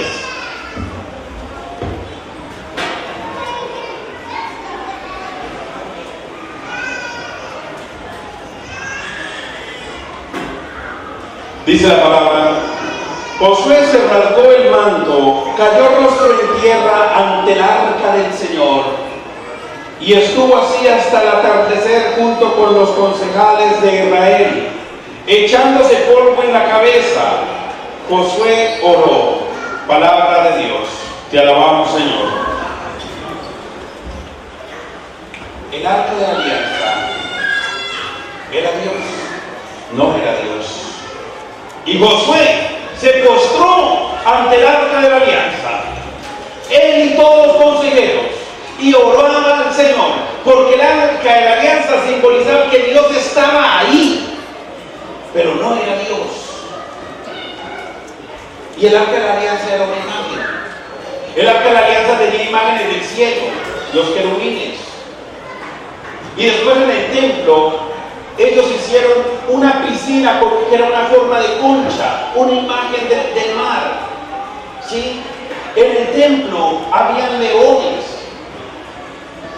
Speaker 2: Dice la palabra: Josué se rasgó el manto, cayó rostro en tierra ante el arca del Señor, y estuvo así hasta el atardecer junto con los concejales de Israel, echándose polvo en la cabeza. Josué oró. Palabra de Dios. Te alabamos, Señor. El arca de la alianza era Dios, no era Dios. Y Josué se postró ante el arca de la alianza, él y todos los consejeros, y oraban al Señor, porque el arca de la alianza simbolizaba que Dios estaba ahí, pero no era Dios. Y el arca de la alianza era una imagen. El arca de la alianza tenía imágenes del cielo, los querubines. Y después en el templo, ellos hicieron una piscina que era una forma de concha, una imagen del mar. ¿Sí? En el templo habían leones,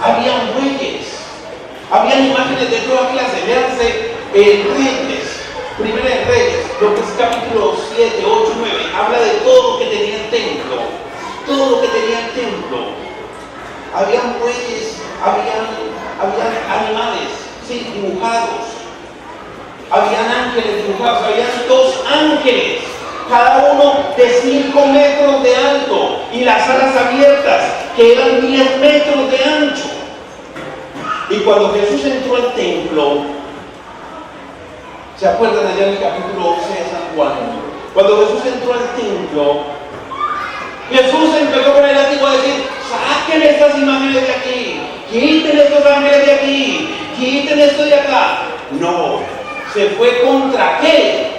Speaker 2: habían bueyes, habían imágenes de toda clase. Véanse Reyes, Primera de Reyes, lo que es capítulo 7, 8, 9, habla de todo lo que tenía el templo, todo lo que tenía el templo. Habían bueyes, habían animales, sí, dibujados, habían ángeles dibujados, habían 2 ángeles, cada uno de 5 metros de alto, y las alas abiertas, que eran 10 metros de ancho. Y cuando Jesús entró al templo, ¿se acuerdan allá en el capítulo 11 de San Juan? Cuando Jesús entró al templo, Jesús empezó con el látigo a decir: saquen estas imágenes de aquí, quiten estos ángeles de aquí, quiten esto de acá. No, se fue contra qué.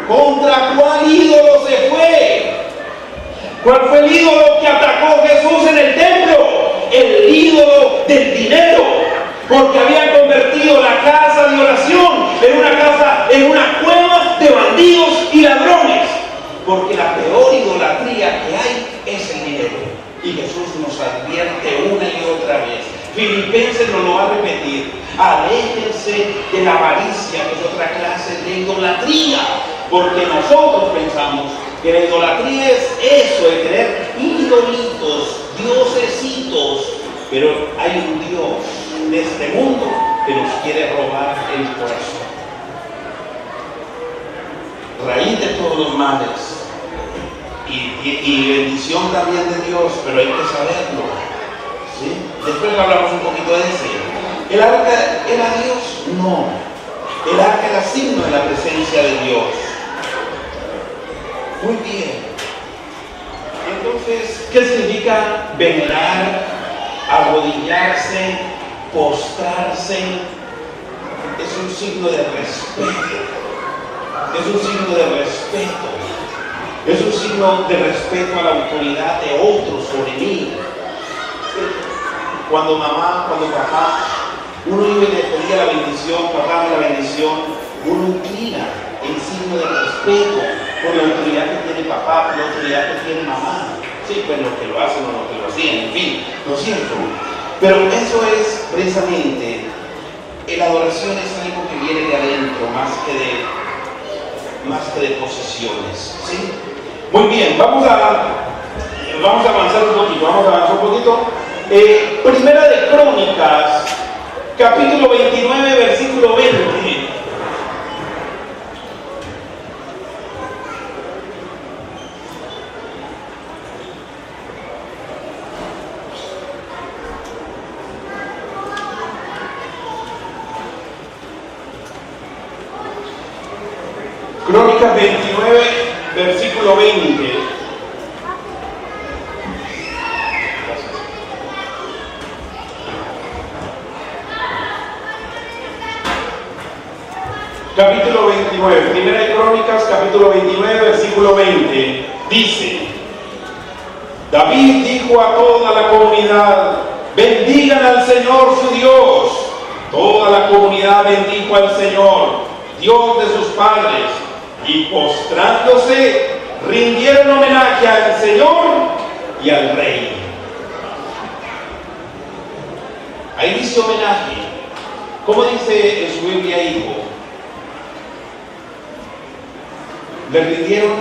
Speaker 2: ¿Contra cuál ídolo se fue? ¿Cuál fue el ídolo que atacó Jesús en el templo? El ídolo del dinero, porque habían convertido la casa de oración en una cueva de bandidos y ladrones, porque la peor idolatría que hay es el dinero. Y Jesús nos advierte una y otra vez. Filipenses nos lo va a repetir: aléjense de la avaricia, que es otra clase de idolatría, porque nosotros pensamos que la idolatría es eso, de tener idolitos, diosesitos, pero hay un Dios de este mundo que nos quiere robar el corazón. Raíz de todos los males y bendición también de Dios, pero hay que saberlo, ¿sí? Después hablamos un poquito de ese. ¿El arca era Dios? No. El arca era signo de la presencia de Dios. Muy bien. Entonces, ¿qué significa venerar, arrodillarse, postrarse? Es un signo de respeto. Es un signo de respeto. Es un signo de respeto a la autoridad de otros sobre mí. Cuando mamá, cuando papá, uno iba y le pedía la bendición, papá me la bendición, uno inclina en signo de respeto por la autoridad que tiene papá, por la autoridad que tiene mamá. Sí, pues los que lo hacen o los que lo hacían, en fin, lo siento. Pero eso es precisamente, la adoración es algo que viene de adentro, más que de posesiones, ¿sí? Muy bien, vamos a avanzar un poquito, Primera de Crónicas, capítulo 29, versículo 20. Crónicas 29, versículo 20. Capítulo 29, Primera de Crónicas, capítulo 29, versículo 20, dice: David dijo a toda la comunidad: bendigan al Señor su Dios. Toda la comunidad bendijo al Señor, Dios de sus padres, y postrándose, rindieron homenaje al Señor y al Rey. Ahí dice homenaje. ¿Cómo dice en su Biblia, hijo? ¿Le rindieron?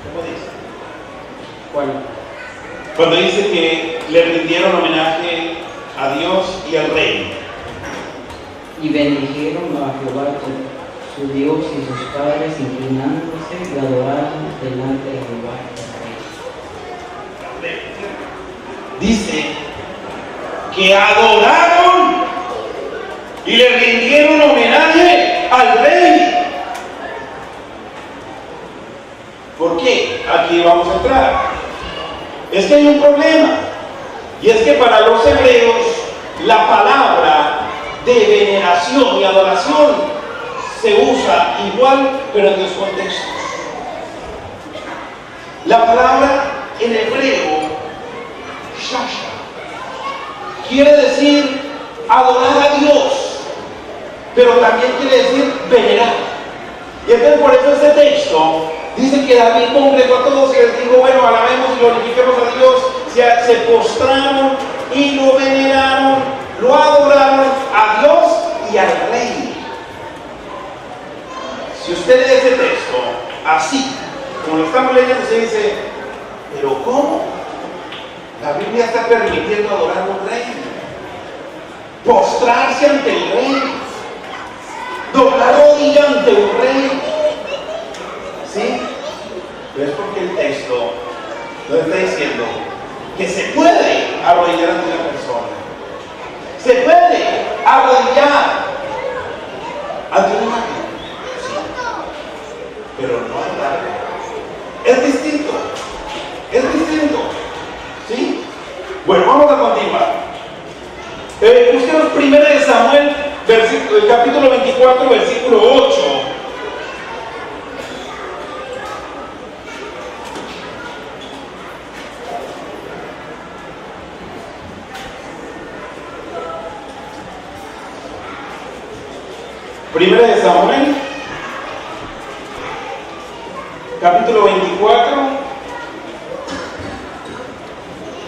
Speaker 2: ¿Cómo dice?
Speaker 3: ¿Cuál?
Speaker 2: Cuando dice que le rindieron homenaje a Dios y al Rey.
Speaker 3: Y bendijeron a Jehová su Dios y sus padres, inclinándose y adoraron delante de Jehová.
Speaker 2: Dice que adoraron y le rindieron homenaje al Rey. ¿Por qué? Aquí vamos a entrar. Es que hay un problema, y es que para los hebreos la palabra de veneración y adoración se usa igual, pero en dos contextos. La palabra en hebreo, shasha, quiere decir adorar a Dios, pero también quiere decir venerar. Y entonces por eso este texto dice que David congregó a todos y les dijo: bueno, alabemos y glorifiquemos a Dios. Se postraron y lo veneraron, lo adoraron a Dios y al Rey. Si usted lee ese texto así, como lo estamos leyendo, usted dice: ¿pero cómo? La Biblia está permitiendo adorar a un rey, postrarse ante el rey, doblar rodilla ante un rey. ¿Sí? Pero es porque el texto nos está diciendo que se puede arrodillar ante una persona, se puede arrodillar ante una máquina, sí, pero no adorar. Es distinto, ¿sí? Bueno, vamos a continuar. Busquemos 1 Samuel, capítulo 24, versículo 8. Primera de Samuel, capítulo 24,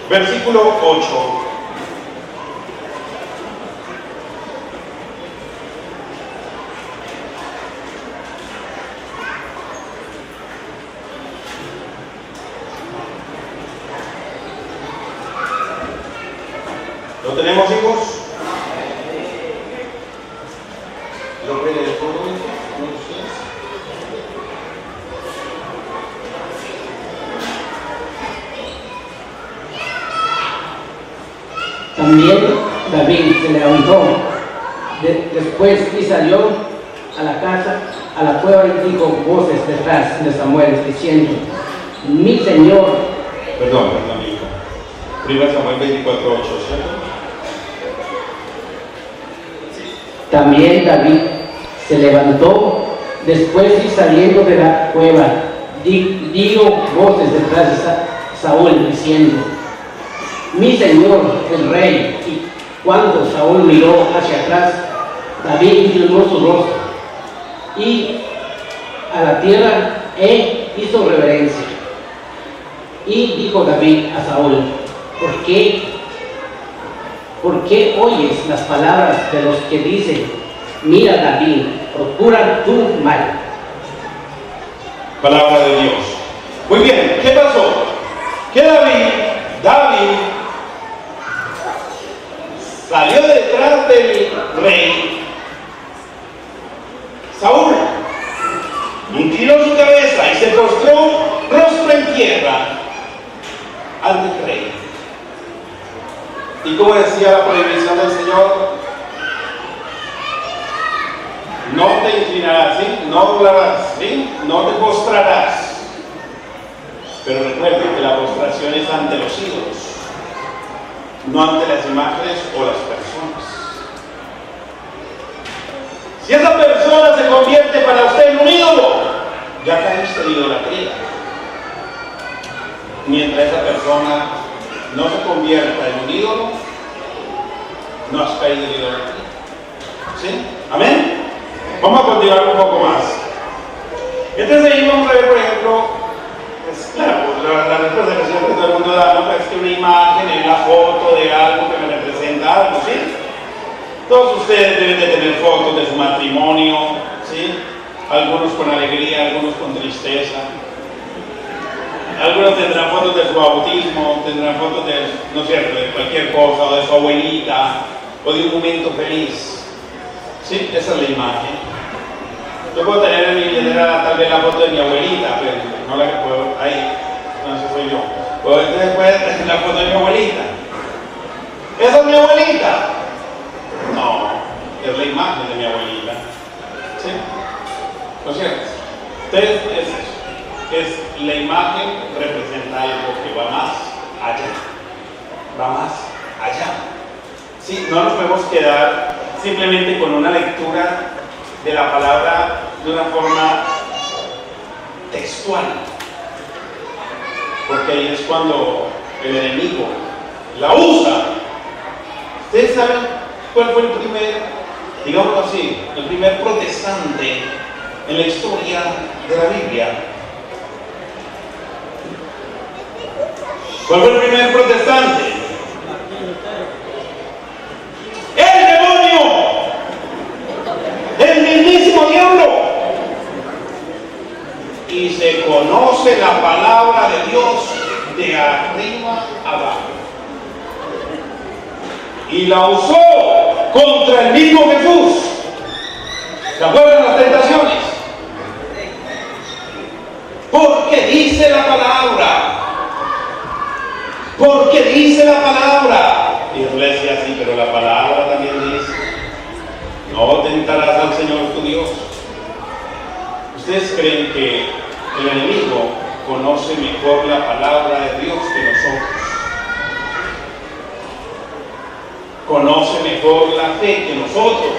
Speaker 2: versículo 8. ¿Lo tenemos, hijos? ¿Lo puede leer todo esto? ¿No ustedes?
Speaker 3: También David se levantó después y salió a la casa, a la cueva, y dijo voces detrás de Samuel, diciendo: mi Señor.
Speaker 2: Perdón, hijo. 1 Samuel 24, 8, ¿cierto?
Speaker 3: También David se levantó después y saliendo de la cueva, dio voces detrás de Saúl, diciendo: mi Señor, el rey. Y cuando Saúl miró hacia atrás, David inclinó su rostro y a la tierra hizo reverencia. Y dijo David a Saúl: ¿por qué oyes las palabras de los que dicen: mira, David, procura tu mal?
Speaker 2: Palabra de Dios. Muy bien, ¿qué pasó? Que David salió detrás del rey Saúl, inclinó su cabeza y se postró rostro en tierra ante el rey. ¿Y cómo decía la prohibición del Señor? no te inclinarás, ¿sí? No doblarás, ¿sí? No te postrarás. Pero recuerden que la postración es ante los ídolos, no ante las imágenes o las personas. Si esa persona se convierte para usted en un ídolo, ya caíste en idolatría. Mientras esa persona no se convierta en un ídolo, no has caído en idolatría. ¿Sí? ¿Amén? Vamos a continuar un poco más. Entonces ahí vamos a ver, por ejemplo, claro, la respuesta que siempre todo el mundo da, ¿no? Es que una imagen es la foto de algo que me representa algo, ¿sí? Todos ustedes deben de tener fotos de su matrimonio, ¿sí? Algunos con alegría, algunos con tristeza. Algunos tendrán fotos de su bautismo, tendrán fotos de, no es cierto, de cualquier cosa, o de su abuelita, o de un momento feliz. ¿Sí? Esa es la imagen. Yo puedo tener en mi billetera tal vez la foto de mi abuelita, pero no la que puedo, ahí, no sé, soy yo. Puedo tener la foto de mi abuelita. ¿Esa es mi abuelita? No, es la imagen de mi abuelita. ¿Sí? ¿No es cierto? Entonces, es eso. Es la imagen representa algo que va más allá. Va más allá. ¿Sí? No nos podemos quedar simplemente con una lectura de la palabra de una forma textual, porque ahí es cuando el enemigo la usa. ¿Ustedes saben cuál fue el primer, digámoslo así, el primer protestante en la historia de la Biblia? ¿Cuál fue el primer protestante? ¡El demonio! ¡El mismísimo diablo! Y se conoce la palabra de Dios de arriba abajo. Y la usó contra el mismo Jesús. ¿Se acuerdan las tentaciones? Porque dice la palabra. Porque dice la palabra. Y yo le decía así, pero la palabra también dice: no tentarás al Señor tu Dios. ¿Ustedes creen que el enemigo conoce mejor la palabra de Dios que nosotros? ¿Conoce mejor la fe que nosotros?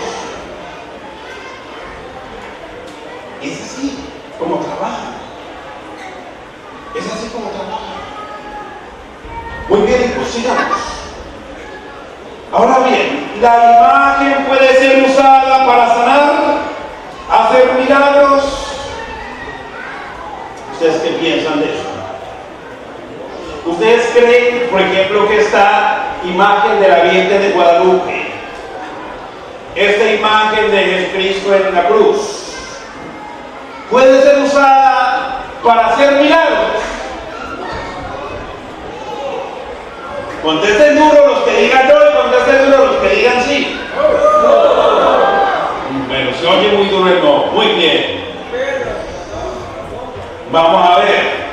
Speaker 2: Es así como trabaja. Es así como trabaja. Muy bien, pues sigamos. Ahora bien, la imagen puede ser usada para sanar, hacer milagros. ¿Ustedes qué piensan de eso? ¿Ustedes creen, por ejemplo, que esta imagen de la Virgen de Guadalupe, esta imagen de Jesucristo en la cruz, puede ser usada para hacer milagros? Contesten duro los que digan no y contesten duro los que digan sí. Bueno, se oye muy duro el no. Muy bien. Vamos a ver.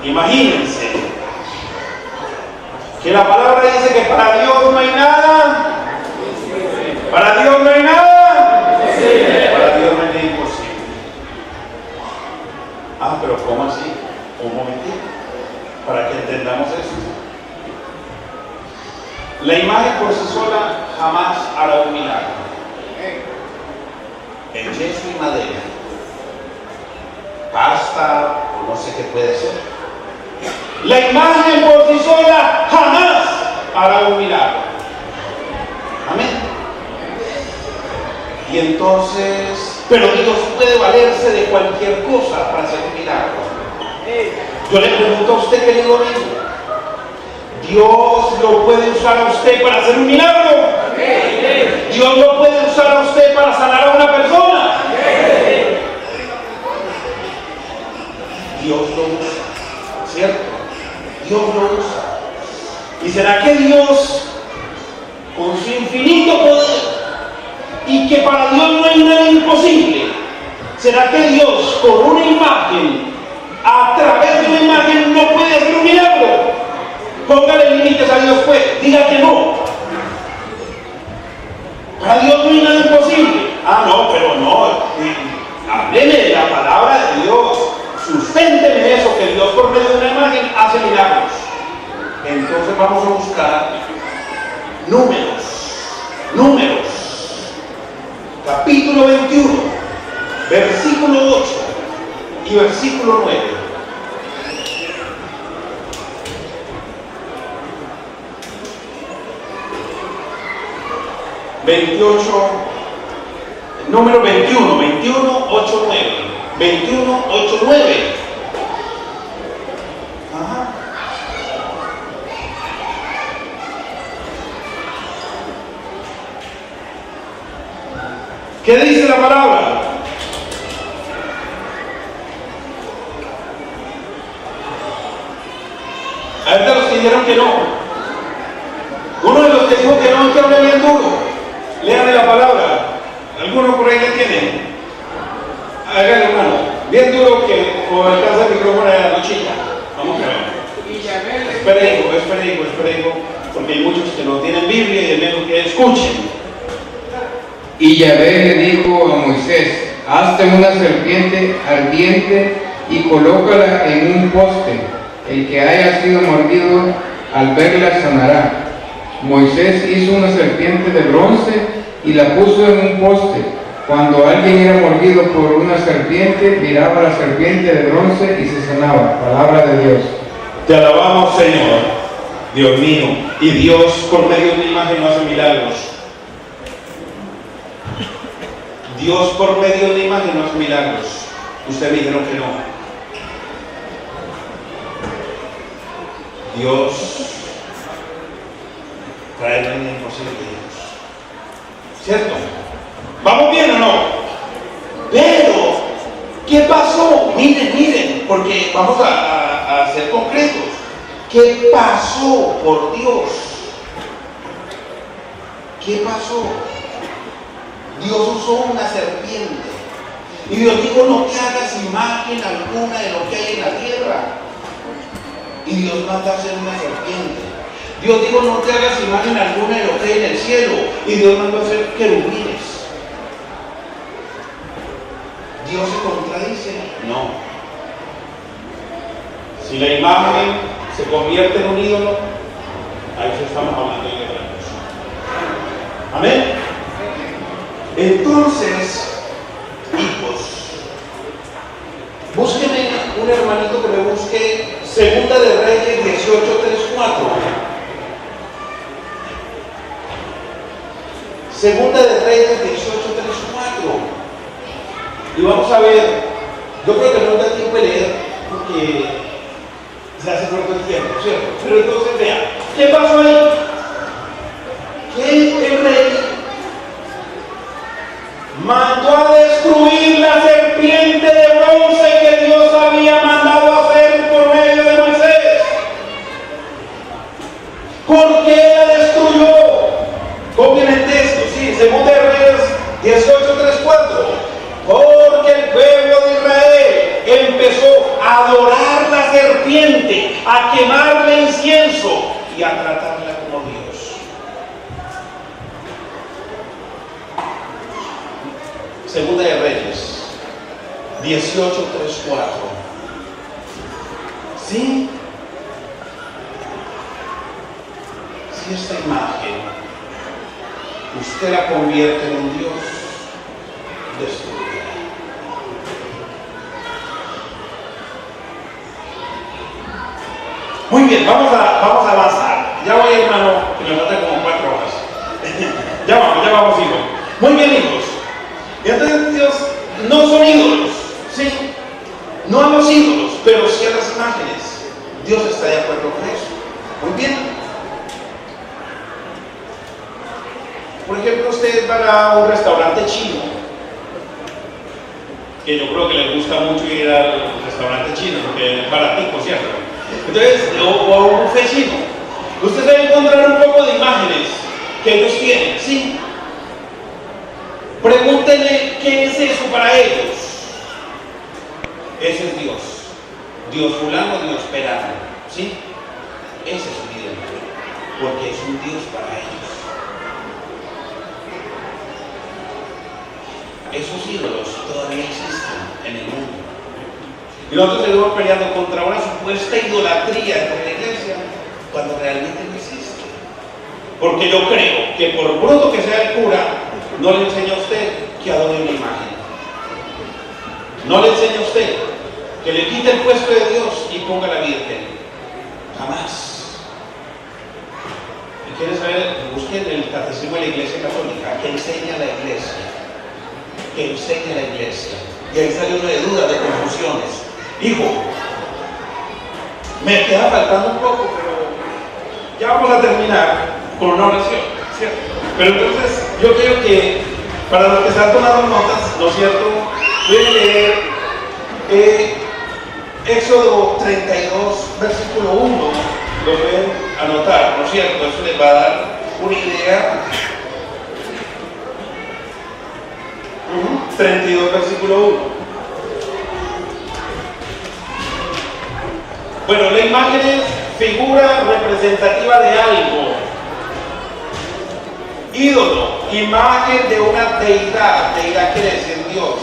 Speaker 2: Imagínense que la palabra dice que para Dios no hay nada. Para Dios no hay nada. Para Dios no hay nada imposible. Ah, pero ¿cómo así? Un momentito. Para que entendamos eso. La imagen por sí sola jamás hará un milagro. En yeso y madera, pasta o no sé qué puede ser. La imagen por sí sola jamás hará un milagro. Amén. Y entonces, pero Dios puede valerse de cualquier cosa para hacer un milagro. Yo le pregunto a usted, querido amigo, ¿Dios lo puede usar a usted para hacer un milagro? ¿Dios lo puede usar a usted para sanar a una persona? Dios lo usa, ¿cierto? Dios lo usa. ¿Y será que Dios, con su infinito poder, y que para Dios no hay nada imposible, será que Dios, con una imagen, a través de una imagen, no puede hacer un milagro? Póngale límites a Dios, pues, diga que no. Para Dios no hay nada imposible. Ah, no, pero no, hábleme de la palabra de Dios, susténteme eso, que Dios por medio de una imagen hace milagros. Entonces vamos a buscar Números, capítulo 21, versículo 8 y versículo 9. Número 21, 8, 9. 21, 8, 9. Ajá. ¿Qué dice la palabra? A ver, de los que dijeron que no. Uno de los que dijo que no, que hable bien duro. Léame la palabra. ¿Alguno por ahí la tiene? Hágale, hermano. Bien duro que o alcanza el micrófono de la nochilla. Vamos a ver. Espera, hijo, porque hay muchos que no tienen Biblia y debemos que escuchen.
Speaker 4: Y Yahvé le dijo a Moisés: hazte una serpiente ardiente y colócala en un poste. El que haya sido mordido al verla sanará. Moisés hizo una serpiente de bronce y la puso en un poste. Cuando alguien era mordido por una serpiente, miraba a la serpiente de bronce y se sanaba. Palabra de Dios.
Speaker 2: Te alabamos, Señor, Dios mío. Y Dios por medio de una imagen no hace milagros. Dios por medio de una imagen no hace milagros. Ustedes me dijeron que no. Dios trae la imposible de Dios. ¿Cierto? ¿Vamos bien o no? Pero, ¿qué pasó? Miren, porque vamos a ser concretos. ¿Qué pasó, por Dios? ¿Qué pasó? Dios usó una serpiente. Y Dios dijo: no te hagas imagen alguna de lo que hay en la tierra. Y Dios mandó a hacer una serpiente. Dios dijo: no te hagas imagen alguna de lo que hay en el cielo. Y Dios mandó a hacer querubines. ¿Dios se contradice? No. Si la imagen se convierte en un ídolo, ahí sí estamos hablando de otra cosa. Amén. Entonces, hijos, búsquenme un hermanito que me busque Segunda de Reyes 18, 3, 4. Segunda de Reyes 18, 3, 4. Y vamos a ver, yo creo que no da tiempo de leer porque se hace corto el tiempo, ¿cierto? Pero entonces vean, ¿qué pasó ahí? Que el rey mandó a destruir la serpiente de bronce que Dios había mandado a hacer por medio de Moisés. ¿Por qué la destruyó? Copien el texto, sí, Segunda de Reyes 18, 3, 4. Porque el pueblo de Israel empezó a adorar la serpiente, a quemarle incienso y a tratarla como Dios. Segunda de Reyes 18, 3, 4. ¿Sí? Si esta imagen usted la convierte en un Dios, destruirá. Muy bien, vamos a avanzar. Ya voy, hermano, que me faltan como 4 horas. ya vamos, hijos. Muy bien, hijos. Y entonces Dios no son ídolos, ¿sí? No a los ídolos, pero sí a las imágenes. Dios está de acuerdo con eso. Muy bien. Por ejemplo, ustedes van a un restaurante chino, que yo creo que les gusta mucho ir al restaurante chino, porque es baratico, ¿cierto? Entonces, o a un buffet chino, ustedes deben encontrar un poco de imágenes que ellos tienen, ¿sí? Pregúntenle qué es eso para ellos. Ese es Dios. Dios fulano, Dios perano, ¿sí? Ese es su ídolo, porque es un Dios para ellos. Esos ídolos todavía existen. Y nosotros seguimos peleando contra una supuesta idolatría entre la iglesia, cuando realmente no existe. Porque yo creo que por bruto que sea el cura, no le enseña a usted que adore una imagen. No le enseña a usted que le quite el puesto de Dios y ponga a la Virgen. Jamás. ¿Y quiere saber? Busquen el catecismo de la Iglesia Católica. ¿Qué enseña la Iglesia? ¿Qué enseña la Iglesia? Y ahí sale una de dudas, de confusiones. Hijo, me queda faltando un poco, pero ya vamos a terminar con una oración, ¿cierto? Pero entonces, yo creo que para los que están tomando notas, ¿no es cierto? Voy a leer Éxodo 32, versículo 1, lo pueden anotar, ¿no es cierto? Eso les va a dar una idea. 32, versículo 1. Bueno, la imagen es figura representativa de algo. Ídolo, imagen de una deidad. Deidad quiere decir Dios.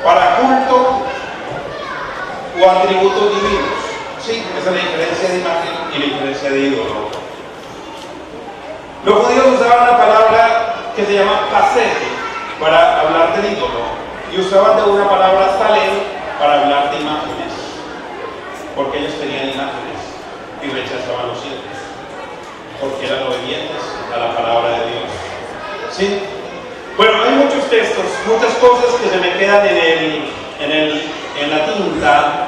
Speaker 2: Para culto o atributos divinos. Sí, esa es la diferencia de imagen y la diferencia de ídolo. Los judíos usaban la palabra que se llama pasete para hablar del ídolo y usaban de una palabra salem para hablar de imágenes, porque ellos tenían imágenes y rechazaban los ídolos, porque eran obedientes a la palabra de Dios. ¿Sí? Bueno, hay muchos textos, muchas cosas que se me quedan en la tinta,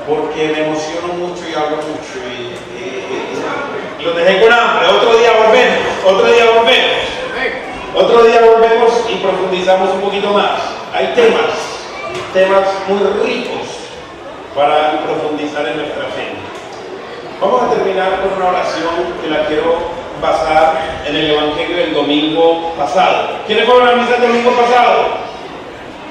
Speaker 2: porque me emociono mucho y hablo mucho y los dejé con hambre. Otro día volvemos y profundizamos un poquito más. Hay temas muy ricos para profundizar en nuestra fe. Vamos a terminar con una oración que la quiero basar en el Evangelio del domingo pasado. ¿Quiénes fueron a la misa el domingo pasado?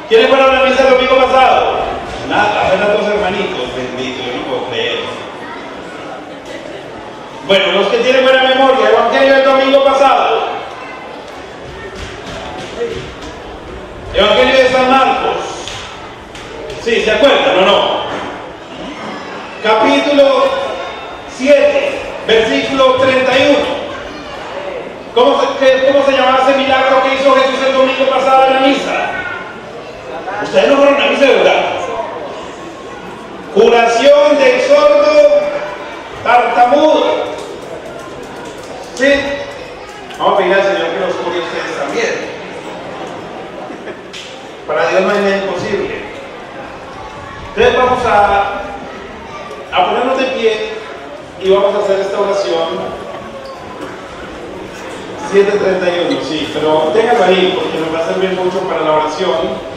Speaker 2: ¿Quiénes fueron a la misa el domingo pasado? Nada, apenas 2 hermanitos, bendito, yo no puedo creer. Bueno, los que tienen buena memoria, Evangelio del domingo pasado. Evangelio de San Marcos. Sí, ¿se acuerdan o no? Capítulo 7, versículo 31. ¿Cómo se llamaba ese milagro que hizo Jesús el domingo pasado en la misa? Ustedes no fueron a la misa, de verdad. Curación del sordo tartamudo. ¿Sí? Vamos a pedir al Señor que los cure ustedes también. Para Dios no hay nada imposible. Entonces vamos a ponernos de pie y vamos a hacer esta oración. 7:31, sí, pero téngalo ahí porque nos va a servir mucho para la oración.